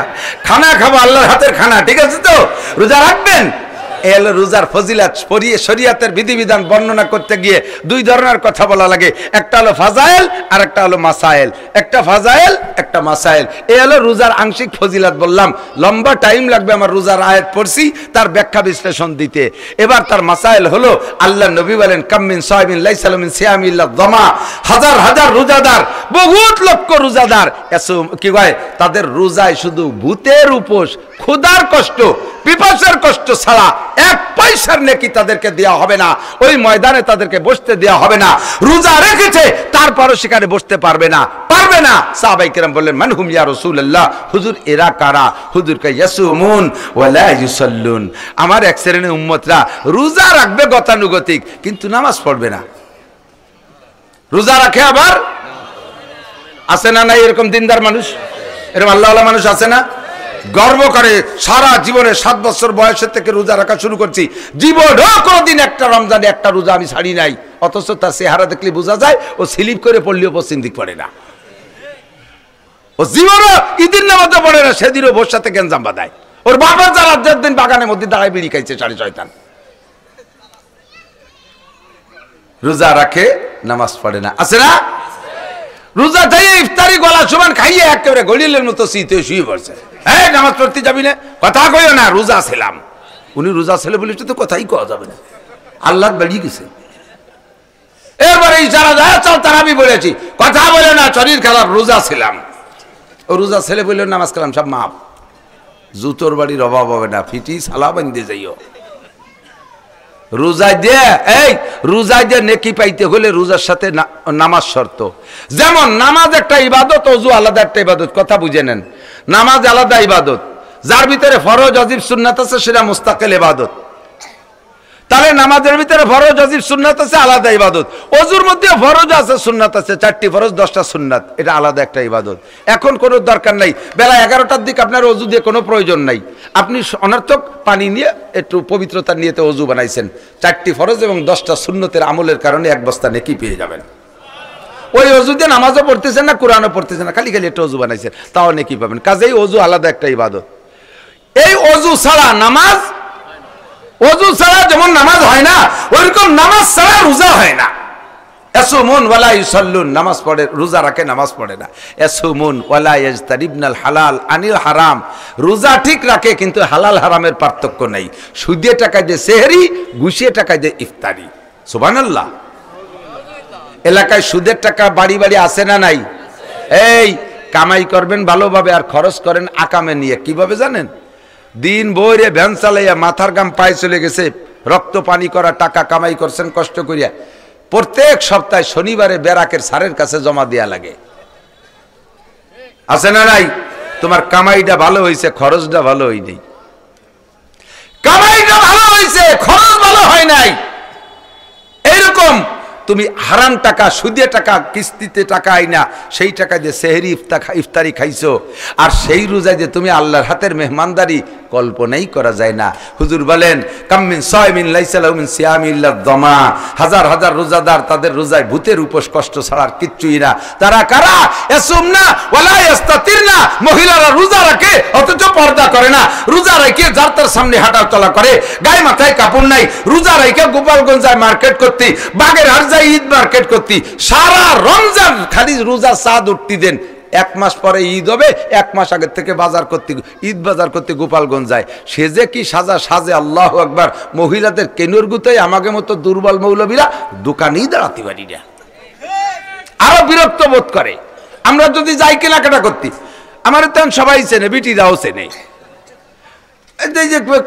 Speaker 1: খানা খাবো আল্লাহর হাতের খানা, ঠিক আছে তো? রোজা রাখবেন। এলো রোজার ফজিলত। শরীয়তের বিধিবিধান বর্ণনা করতে গিয়ে 2 ধরনের কথা বলা লাগে, একটা হলো ফাজাইল আর একটা হলো মাসাইল। একটা ফাজাইল, একটা মাসাইল। এই হলো রোজার আংশিক ফজিলত বললাম, লম্বা টাইম লাগবে আমার রোজার আয়াত পড়ছি তার ব্যাখ্যা বিশ্লেষণ দিতে। এবার তার মাসাইল হলো, আল্লাহ নবী বলেন কামিন সাহিবিন লাইসা মিন সিয়ামি ইল্লা যামা, হাজার হাজার রোজাদার, বহুত লক্ষ রোজাদার কি কয়, তাদের রোজায় শুধু ভূতের উপোস, ক্ষুধার কষ্ট, পিপাসার কষ্ট ছাড়া 1 পয়সার নেকি তাদেরকে দেওয়া হবে না, ওই ময়দানে তাদেরকে বসতে দেওয়া হবে না। রোজা রেখেছে তারপরও সেখানে বসতে পারবে না, পারবে না। সাহাবায়ে কেরাম বললেন মানহুম ইয়া রাসূলুল্লাহ, হুজুর এরা কারা? হুজুর কয় ইয়াসুমুন ওয়া লা ইউসাল্লুন, আমার এক শ্রেণীর উম্মতরা রোজা রাখবে গতানুগতিক, কিন্তু নামাজ পড়বে না। রোজা রাখে আবার আছে না নাই এরকম দিনদার মানুষ, এরকম আল্লাহওয়ালা মানুষ আছে না? গর্ব করে সারা জীবনে 7 বছর বয়সের থেকে রোজা রাখা শুরু করছি, জীবনেও কোনোদিন একটা রমজানে একটা রোজা আমি ছাড়ি নাই। অথচ তার চেহারা দেখলে বোঝা যায় ও স্লিপ করে পড়লেও পশ্চিম দিক পড়ে না, ও জীবনও ঈদের নামাজও পড়ে না, সেদিনও ভোর সাথে গেঞ্জাম বাঁধায়। ওর বাবা যারা দিন বাগানের মধ্যে দাঁড়ায় বিড়ি খাইছে, 6.5 রোজা রাখে নামাজ পড়ে না, আছে না? রোজা থেকে ইফতারি গলা সমান খাইয়ে একেবারে গলিলের মতো শীতে শুয়ে পড়ছে। হ্যাঁ, নামাজ পড়তে যাবি না, কথা কইও না, রোজা ছিলাম। উনি রোজা ছেলে বলে তো কথাই কওয়া যাবে না, আল্লাহ বেরিয়ে গেছে। এরপরে ইশারা যায় চল তারাবি বলেছি, কথা বলে না, শরীর খারাপ, রোজা ছিলাম। ও রোজা ছেলে বলল নামাজ কালাম সব মাপ, জুতোর বাড়ির অভাব হবে না, ফিটি সালা বান্ধে যাইও। রোজা দিয়ে রোজা দিয়ে নেকি পাইতে হলে রোজার সাথে নামাজ শর্ত। যেমন নামাজ একটা ইবাদত, ওযু আলাদা একটা ইবাদত, কথা বুঝে নেন। নামাজ আলাদা ইবাদত, যার ভিতরে ফরজ ওয়াজিব সুন্নাত আছে সেটা মুস্তাকিল ইবাদত। তাহলে নামাজের ভিতরে ফরজ ওয়াজিব সুন্নাত আছে, আলাদা ইবাদত। ওযুর মধ্যে ফরজ আছে, সুন্নাত আছে, 4টি ফরজ 10টা সুন্নাত, এটা আলাদা একটা ইবাদত। এখন কোনো দরকার নাই, বেলা 11টার দিকে আপনার ওযু দিয়ে কোনো প্রয়োজন নাই, আপনি অনর্থক পানি নিয়ে একটু পবিত্রতা নিয়ে তো ওযু বানাইছেন, 4টি ফরজ এবং 10টা সুন্নতের আমলের কারণে 1 বস্তা নেকি পেয়ে যাবেন। ওই ওযু দিয়ে নামাজও পড়তেছেন না, কোরআনও পড়তেছেন না, খালি খালি একটা ওযু বানাইছেন, তাও নেকি পাবেন। কাজেই ওযু আলাদা একটা ইবাদত। এই অজু ছাড়া নামাজ, অজু ছাড়া যেমন নামাজ হয় না, ওইরকম নামাজ ছাড়া রোজা হয় না। ইয়াসুমুন ওয়ালা ইউসাল্লুন, নামাজ পড়ে, রোজা রাখে, নামাজ পড়ে না। ইয়াসুমুন ওয়ালা ইয়াজতানিবুল হালাল আনিল হারাম, রোজা ঠিক রাখে কিন্তু হালাল হারামের পার্থক্য নাই। সুদে টাকায় যে সেহরি, ঘুষিয়ে টাকায় যে ইফতারি। সুবহানাল্লাহ। এলাকায় সুদের টাকা বাড়ি বাড়ি আছে না নাই? এই কামাই করবেন ভালোভাবে আর খরচ করেন আকামে নিয়ে। কিভাবে জানেন? দিন বইরে ভ্যান চালাইয়া মাথার গাম পায়ে চলে গেছে, রক্ত পানি করা টাকা কামাই করছেন কষ্ট করিয়া, প্রত্যেক সপ্তাহে শনিবারে বেরাকের স্যারের কাছে জমা দেয়া লাগে। আছে না নাই? তোমার কামাইটা ভালো হয়েছে, খরচটা ভালো হয় নাই। কামাইটা ভালো হয়েছে, খরচ ভালো হয় নাই। এইরকম তুমি হারাম টাকা, সুদে টাকা, কিস্তিতে টাকা আইনা সেই টাকা দিয়ে সেহরি ইফতারি খাইছো, আর সেই রোজায় যে তুমি আল্লাহর হাতের মেহমানদারি কল্পনাই করা যায় না। হুজুর বলেন কামিন সাইমিন লাইসা লাহু মিন সিয়ামি ইল্লা দমা, হাজার হাজার রোজাদার তাদের রোজায় ভূতের উপোস কষ্ট ছাড়া আর কিচ্ছুই না। তারা কারা? ইয়াসুমনা ওয়ালা ইস্তাতিরনা, মহিলারা রোজা রাখে অথচ পর্দা করে না, রোজা রেখে যার তার সামনে হাঁটা চলা করে, গায়ে মাথায় কাপড় নাই, রোজা রেখে গোপালগঞ্জ যায় মার্কেট করতে, বাগেরহাট যায় ঈদ মার্কেট করতে, সারা রমজান খালি রোজা চাঁদ উঠতে দেন। এক মাস পরে ঈদ হবে, এক মাস আগের থেকে বাজার করতে, ঈদ বাজার করতে গোপালগঞ্জ যায়। সে যে কি সাজা সাজে, আল্লাহু আকবার। মহিলাদের কেনুর গুতাই আমাকে মতো দুর্বল মৌলবীরা দোকানেই দাঁড়াতে পারি না, আরো বিরক্ত বোধ করে। আমরা যদি যাই কেনাকাটা করতে, আমার তেমন সবাই চেনে, বিটিরাও চেনে।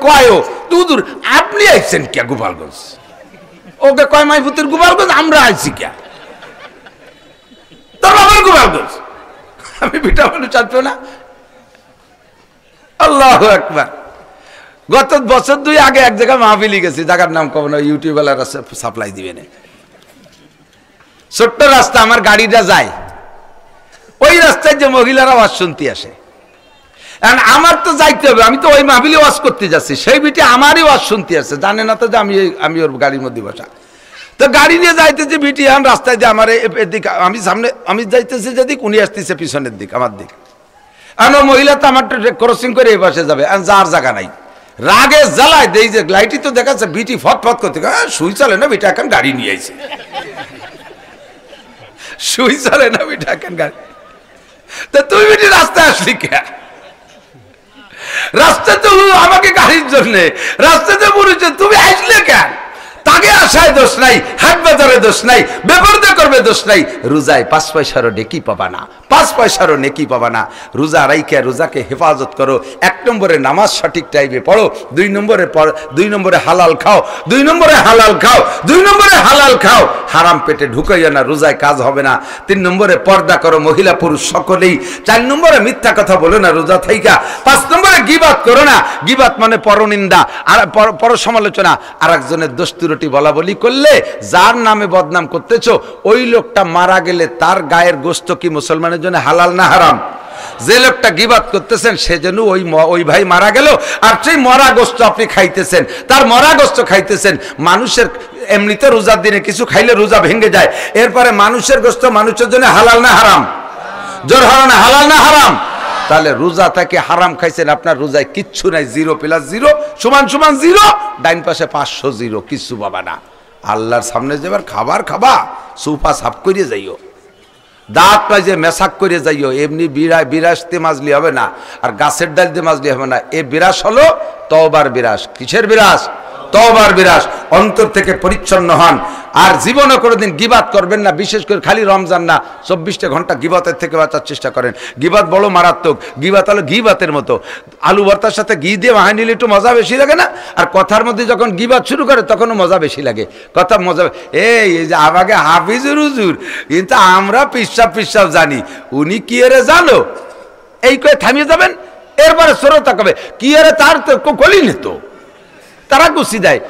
Speaker 1: কয় দূর আপনি আইছেন কে গোপালগঞ্জ? ওকে কয় মাইফুতের গোপালগঞ্জ, আমরা আইছি কে? তোর বাবার গোপালগঞ্জ। আমি বিটা মানুষ চাচ্ছ না। আল্লাহু আকবার। গত বছর 2 আগে এক জায়গায় মাহফিলি গেছি, জায়গার নাম কব না, ইউটিউবালারা সাপ্লাই দিবে না। ছোট্ট রাস্তা, আমার গাড়িটা যায় ওই রাস্তায়, যে মহিলারা ওয়াজ শুনতে আসে। আমার তো যাইতে হবে, আমি তো ওই মাহফিলে ওয়াজ করতে যাচ্ছি, সেই বিটি আমারই ওয়াজ শুনতে আসছে, জানে না তো যে আমি ওর গাড়ির মধ্যে বসা। তো গাড়ি নিয়ে যাইতেছি, বিটি এখন রাস্তায় যে আমার এদিকে, আমি সামনে, আমি যাইতেছি যেদিক, উনি আসতেছে পিছনের দিক, আমার দিক। আর মহিলা তো আমার ক্রসিং করে এই পাশে যাবে, যার জায়গা নাই। রাগে জ্বালায় দেই যে লাইটই তো দেখাচ্ছে, বিটি ফট ফট করতে, সুই চলে না বিটা, এখন গাড়ি নিয়ে আইছে। সুই চলে না বিটা, এখন গাড়ি। তো তুই বিটি রাস্তায় আসলি কে? রাস্তাতে আমাকে গাড়ির জন্য রাস্তাতে বলেছে, তুমি আসলে কেন? তাকে আশায় দোষ নাই, হাট বাজারে দোষ নাই, বেপরদা করবে দোষ নাই। রোজায় 5 পয়সারও নেকি পাবা না, 5 পয়সারও নেকি পাবা না। রোজা রাইখা রোজাকে হেফাজত করো। 1 নম্বরে নামাজ সঠিক টাইমে পড়ো, 2 নম্বরে হালাল খাও, 2 নম্বরে হালাল খাও, 2 নম্বরে হালাল খাও। হারাম পেটে ঢুকাইও না, রোজায় কাজ হবে না। 3 নম্বরে পর্দা করো, মহিলা পুরুষ সকলেই। 4 নম্বরে মিথ্যা কথা বলো না রোজা থাইকা। 5 নম্বরে গীবাত করো না। গীবাত মানে পরনিন্দা আর পর সমালোচনা। আর একজনের দোস্তুরটি বলা বলি করলে যার নামে বদনাম করতেছো, ওই লোকটা মারা গেলে তার গায়ের গোশত কি মুসলমানের জন্য হালাল না হারাম? যে লোকটা গীবাত করতেছেন সেজন্য ওই ভাই মারা গেল, আর সেই মরা গোশত আপনি খাইতেছেন, তার মরা গোশত খাইতেছেন। মানুষের এমনিতে রোজার দিনে কিছু খাইলে রোজা ভেঙে যায়, এরপরে মানুষের গোশত মানুষের জন্য হালাল না হারাম? জোর হারাম, হালাল না হারাম? তাহলে রোজা থেকে হারাম খাইছেন, আপনার রোজায় কিচ্ছু নাই। 0 + 0 = 0, ডাইন পাশে 500 0, কিচ্ছু পাবা না। আল্লাহর সামনে যাবার খাবার খাবা, সুফা সাফ করিয়ে যাইও, দাঁত পাইজে মেশাক করে যাইও। এমনি বিরাসতে মাজলি হবে না, আর গাছের ডাল দিয়ে মাজলি হবে না। এ বিরাস হলো তওবার বিরাস। কিসের বিরাস? তওবার বিরাস। অন্তর থেকে পরিচ্ছন্ন হন, আর জীবনে কোনোদিন গীবাত করবেন না। বিশেষ করে খালি রমজান না, 24টা ঘন্টা গীবাতের থেকে বাঁচার চেষ্টা করেন। গীবাত বড় মারাত্মক। গীবাত হলো ঘিবাতের মতো, আলু ভর্তার সাথে ঘি দিয়ে মাহাই নিলে একটু মজা বেশি লাগে না? আর কথার মধ্যে যখন গীবাত শুরু করে তখনও মজা বেশি লাগে। কথা মজা, এই যে আমাকে হাফিজুর হুজুর, কিন্তু আমরা পিসাব জানি, উনি কি এরে জানো, এই করে থামিয়ে যাবেন। এরপরে শ্রোতা কবে কি এরে, তার তো কলি নিত, তারা গুছি দেয়,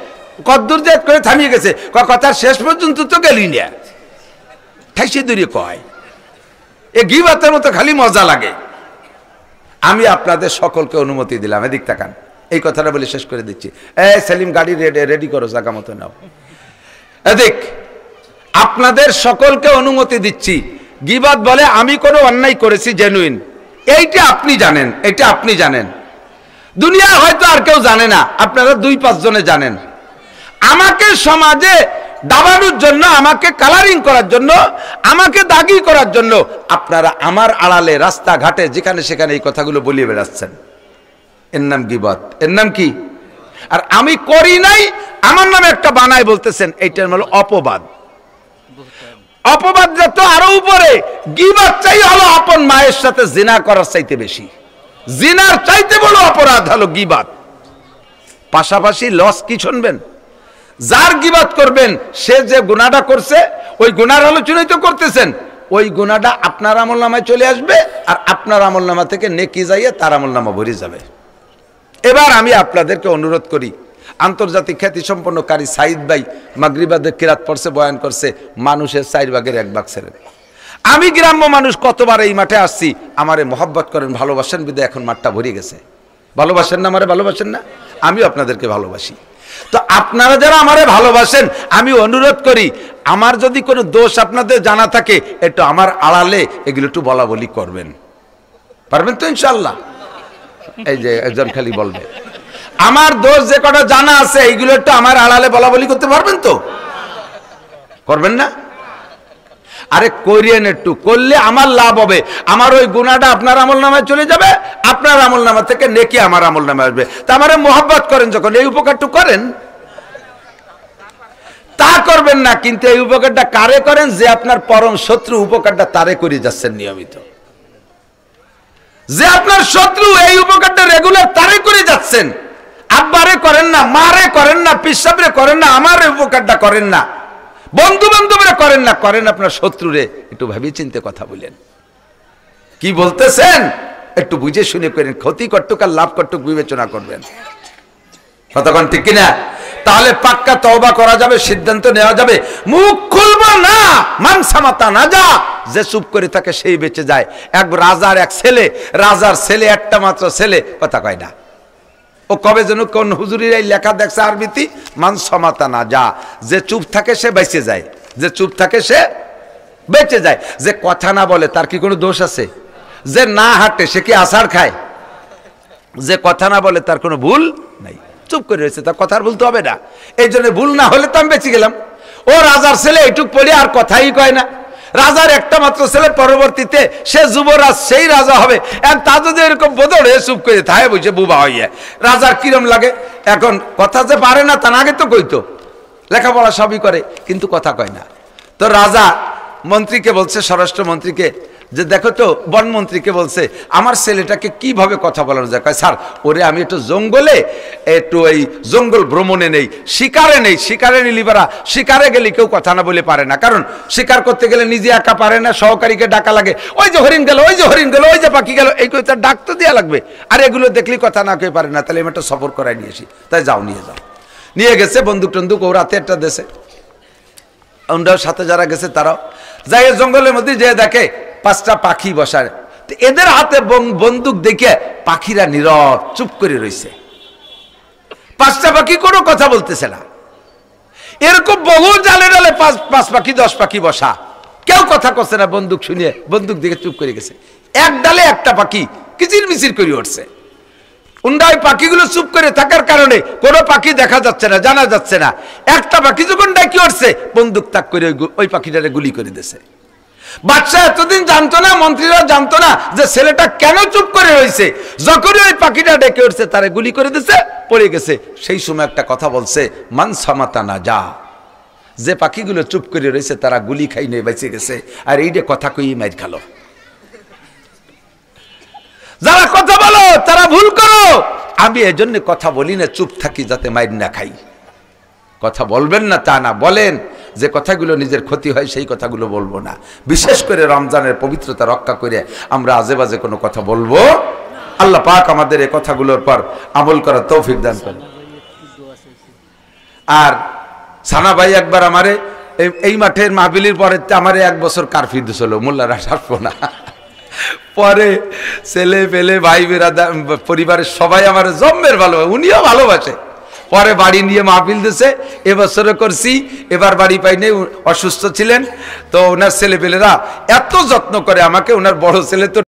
Speaker 1: কদ্দুর যে করে থামিয়ে গেছে, কথার শেষ পর্যন্ত তো গেলি না, ঠাইসে দূরে কয়। এ গীবাতের মতো খালি মজা লাগে। আমি আপনাদের সকলকে অনুমতি দিলাম, এদিক তাকান, এই কথাটা বলে শেষ করে দিচ্ছি। সেলিম গাড়ি রেডি করো, জায়গা মতো নাও। এদিক আপনাদের সকলকে অনুমতি দিচ্ছি। গীবাত বলে আমি কোনো অন্যায় করেছি জেনুইন, এইটা আপনি জানেন, এটা আপনি জানেন। দুনিয়া হয়তো আর কেউ জানে না, আপনারা 2-5 জনে জানেন। আমাকে সমাজে দাবানোর জন্য, আমাকে কালারিং করার জন্য, আমাকে দাগি করার জন্য আপনারা আমার আড়ালে রাস্তাঘাটে যেখানে সেখানে এই কথাগুলো বলিয়ে বেড়াচ্ছেন। এর নাম গীবত, এর নাম কি? আর আমি করি নাই, আমার নামে একটা বানায় বলতেছেন, এইটার হলো অপবাদ। অপবাদ যত আরো উপরে, গীবত চাই হলো আপন মায়ের সাথে জিনা করার চাইতে বেশি। জিনার চাইতে বড় অপরাধ হলো গীবত। পাশাপাশি লস কি শুনবেন, যার গীবত করবেন সে যে গুনাহটা করছে, ওই গুনার আলোচনাই তো করতেছেন, ওই গুনাহটা আপনার আমলনামায় চলে আসবে, আর আপনার আমলনামা থেকে নেকি যাইয়ে তার আমলনামা ভরে যাবে। এবার আমি আপনাদেরকে অনুরোধ করি, আন্তর্জাতিক খ্যাতি সম্পন্ন কারি সাইদ ভাই মাগরিবাদের কিরাত পড়ছে, বয়ান করছে, মানুষের 4 ভাগের 1 ভাগ ছেড়ে। আমি গ্রাম্য মানুষ, কতবার এই মাঠে আসছি, আমারে মহব্বত করেন, ভালোবাসেন বিদে এখন মাঠটা ভরে গেছে। ভালোবাসেন না আমারে? ভালোবাসেন না? আমিও আপনাদেরকে ভালোবাসি। তো আপনারা যারা আমারে ভালোবাসেন, আমি অনুরোধ করি, আমার যদি কোনো দোষ আপনাদের জানা থাকে, একটু আমার আড়ালে এগুলো একটু বলা বলি করবেন। পারবেন তো ইনশাআল্লাহ? এই যে একজন খালি বলবে, আমার দোষ যে কটা জানা আছে এইগুলো একটু আমার আড়ালে বলা বলি করতে পারবেন তো? করবেন না? আরে করিয়েন, একটু করলে আমার লাভ হবে। আমার ওই গুনাহটা আপনার আমলনামায় চলে যাবে, আপনার আমলনামা থেকে নেকি আমার আমলনামায় আসবে। তা আমারে মোহাব্বত করেন যখন, এই উপকারটা করেন। তা করবেন না, কিন্তু এই উপকারটা কারে করেন? যে আপনার পরম শত্রু, উপকারটা তারে করে যাচ্ছেন নিয়মিত। যে আপনার শত্রু, এই উপকারটা রেগুলার তারে করে যাচ্ছেন। আব্বারে করেন না, মারে করেন না, পিসাবরে করেন না, আমার উপকারটা করেন না, বন্ধু বান্ধবরা করেন না, করেন আপনার শত্রুরে। একটু ভাবি চিন্তে কথা বলেন, কি বলতেছেন একটু বুঝে শুনে করেন। ক্ষতি কটুক আর লাভ কটুক বিবেচনা করবেন। কতক্ষণ ঠিক কিনা? তাহলে পাক্কা তওবা করা যাবে, সিদ্ধান্ত নেওয়া যাবে। মুখ খুলবো না, মানসামাতা না যা, যে চুপ করে থাকে সেই বেঁচে যায়। এক রাজার এক ছেলে, রাজার ছেলে একটা মাত্র ছেলে, কথা কয় না। ও কবে যেন কোন হুজুরির এই লেখা দেখছে আরবিতে, মানসামাতা না যা, যে চুপ থাকে সে বেঁচে যায়, যে চুপ থাকে সে বেঁচে যায়। যে কথা না বলে তার কি কোনো দোষ আছে? যে না হাঁটে সে কি আছাড় খায়? যে কথা না বলে তার কোনো ভুল নাই, চুপ করে রয়েছে, তার কথার ভুল তো হবে না। এই জন্য ভুল না হলে তো আমি বেঁচে গেলাম। ও রাজার ছেলে এইটুক পড়ে আর কথাই কয় না। রাজার একটা মাত্র ছেলে, পরবর্তীতে সে যুবরাজ, সেই রাজা হবে। তা যদি এরকম বদল হয়ে চুপ করে থাকে, বুঝে বুবা হইয়া, রাজার কিরম লাগে? এখন কথা যে পারে না তা না, আগে তো কইতো, লেখাপড়া সবই করে, কিন্তু কথা কয় না। তো রাজা মন্ত্রীকে বলছে, স্বরাষ্ট্রমন্ত্রীকে, যে দেখো তো, বনমন্ত্রীকে বলছে, আমার ছেলেটাকে কিভাবে কথা বলানো যায়? কয় স্যার, ওরে আমি একটু জঙ্গলে, একটু এই জঙ্গল ভ্রমণে নেই, শিকারে নেই, শিকারে নিলি পারা, শিকারে গেলে কেউ কথা না বলে পারে না, কারণ শিকার করতে গেলে নিজে একা পারে না, সহকারীকে ডাকা লাগে। ওই যে হরিণ গেল, ওই যে হরিণ গেল, ওই যে পাখি গেল, এই কথা ডাক তো দেওয়া লাগবে। আর এগুলো দেখলি কথা না কেউ পারে না, তাহলে আমি একটা সফর করাই নিয়ে আসি। তাই যাও, নিয়ে যাও। নিয়ে গেছে, বন্দুক টন্দুক ও রাতে একটা দেশে, ওনার সাথে যারা গেছে তারাও যাই, জঙ্গলের মধ্যে যে দেখে 5টা পাখি বসায়। এদের হাতে বন্দুক দেখে পাখিরা নীরব চুপ করে রয়েছে। 5টা পাখি কোনো কথা বলতেছে না। এরকম বহু জালে ডালে 5 পাখি 10 পাখি বসা, কেউ কথা করছে না। বন্দুক শুনিয়ে বন্দুক দেখে চুপ করে গেছে। এক ডালে একটা পাখি কিচির মিচির করে উঠছে। ওই পাখিগুলো চুপ করে থাকার কারণে কোনো পাখি দেখা যাচ্ছে না, জানা যাচ্ছে না। একটা পাখি যখন ডাকি উঠছে, বন্দুক তাক করে ওই পাখিটারে গুলি করে দিয়েছে। বাদশা এতদিন জানতো না, মন্ত্রীরা জানতো না যে ছেলেটা কেন চুপ করে রয়েছে। যখনই ওই পাখিটা ডেকে উঠছে, তারে গুলি করে দিছে, পড়ে গেছে। সেই সময় একটা কথা বলছে, মান সামাতা না যা, যে পাখিগুলো চুপ করে রয়েছে তারা গুলি খাই নিয়ে বেঁচে গেছে, আর এইটা কথা কই মাইর খালো। যারা কথা বলো তারা ভুল করো। আমি এজন্য কথা বলি না, চুপ থাকি যাতে মাইর না খাই। কথা বলবেন না তা না, বলেন। যে কথাগুলো নিজের ক্ষতি হয় সেই কথাগুলো বলবো না। বিশেষ করে রমজানের পবিত্রতা রক্ষা করে আমরা আজে বাজে কোনো কথা বলবো। আল্লাহ পাক আমাদের এই কথাগুলোর পর আমল করার তৌফিক দান করেন। আর সানা ভাই একবার আমারে এই মাঠের মাহফিলের পরে আমারে 1 বছর কারফিউ দিছিল, মোল্লারা ছাড়বো না। পরে ছেলে পেলে ভাই বেরাদার পরিবারের সবাই আমার জম্মের ভালোবাসে, উনিও ভালোবাসে। পরে বাড়ি নিয়ে মাহফিল দিছে, এবছরও করছি। এবার বাড়ি পাইনি, অসুস্থ ছিলেন। তো ওনার ছেলে পেলেরা এত যত্ন করে আমাকে। ওনার বড় ছেলে তো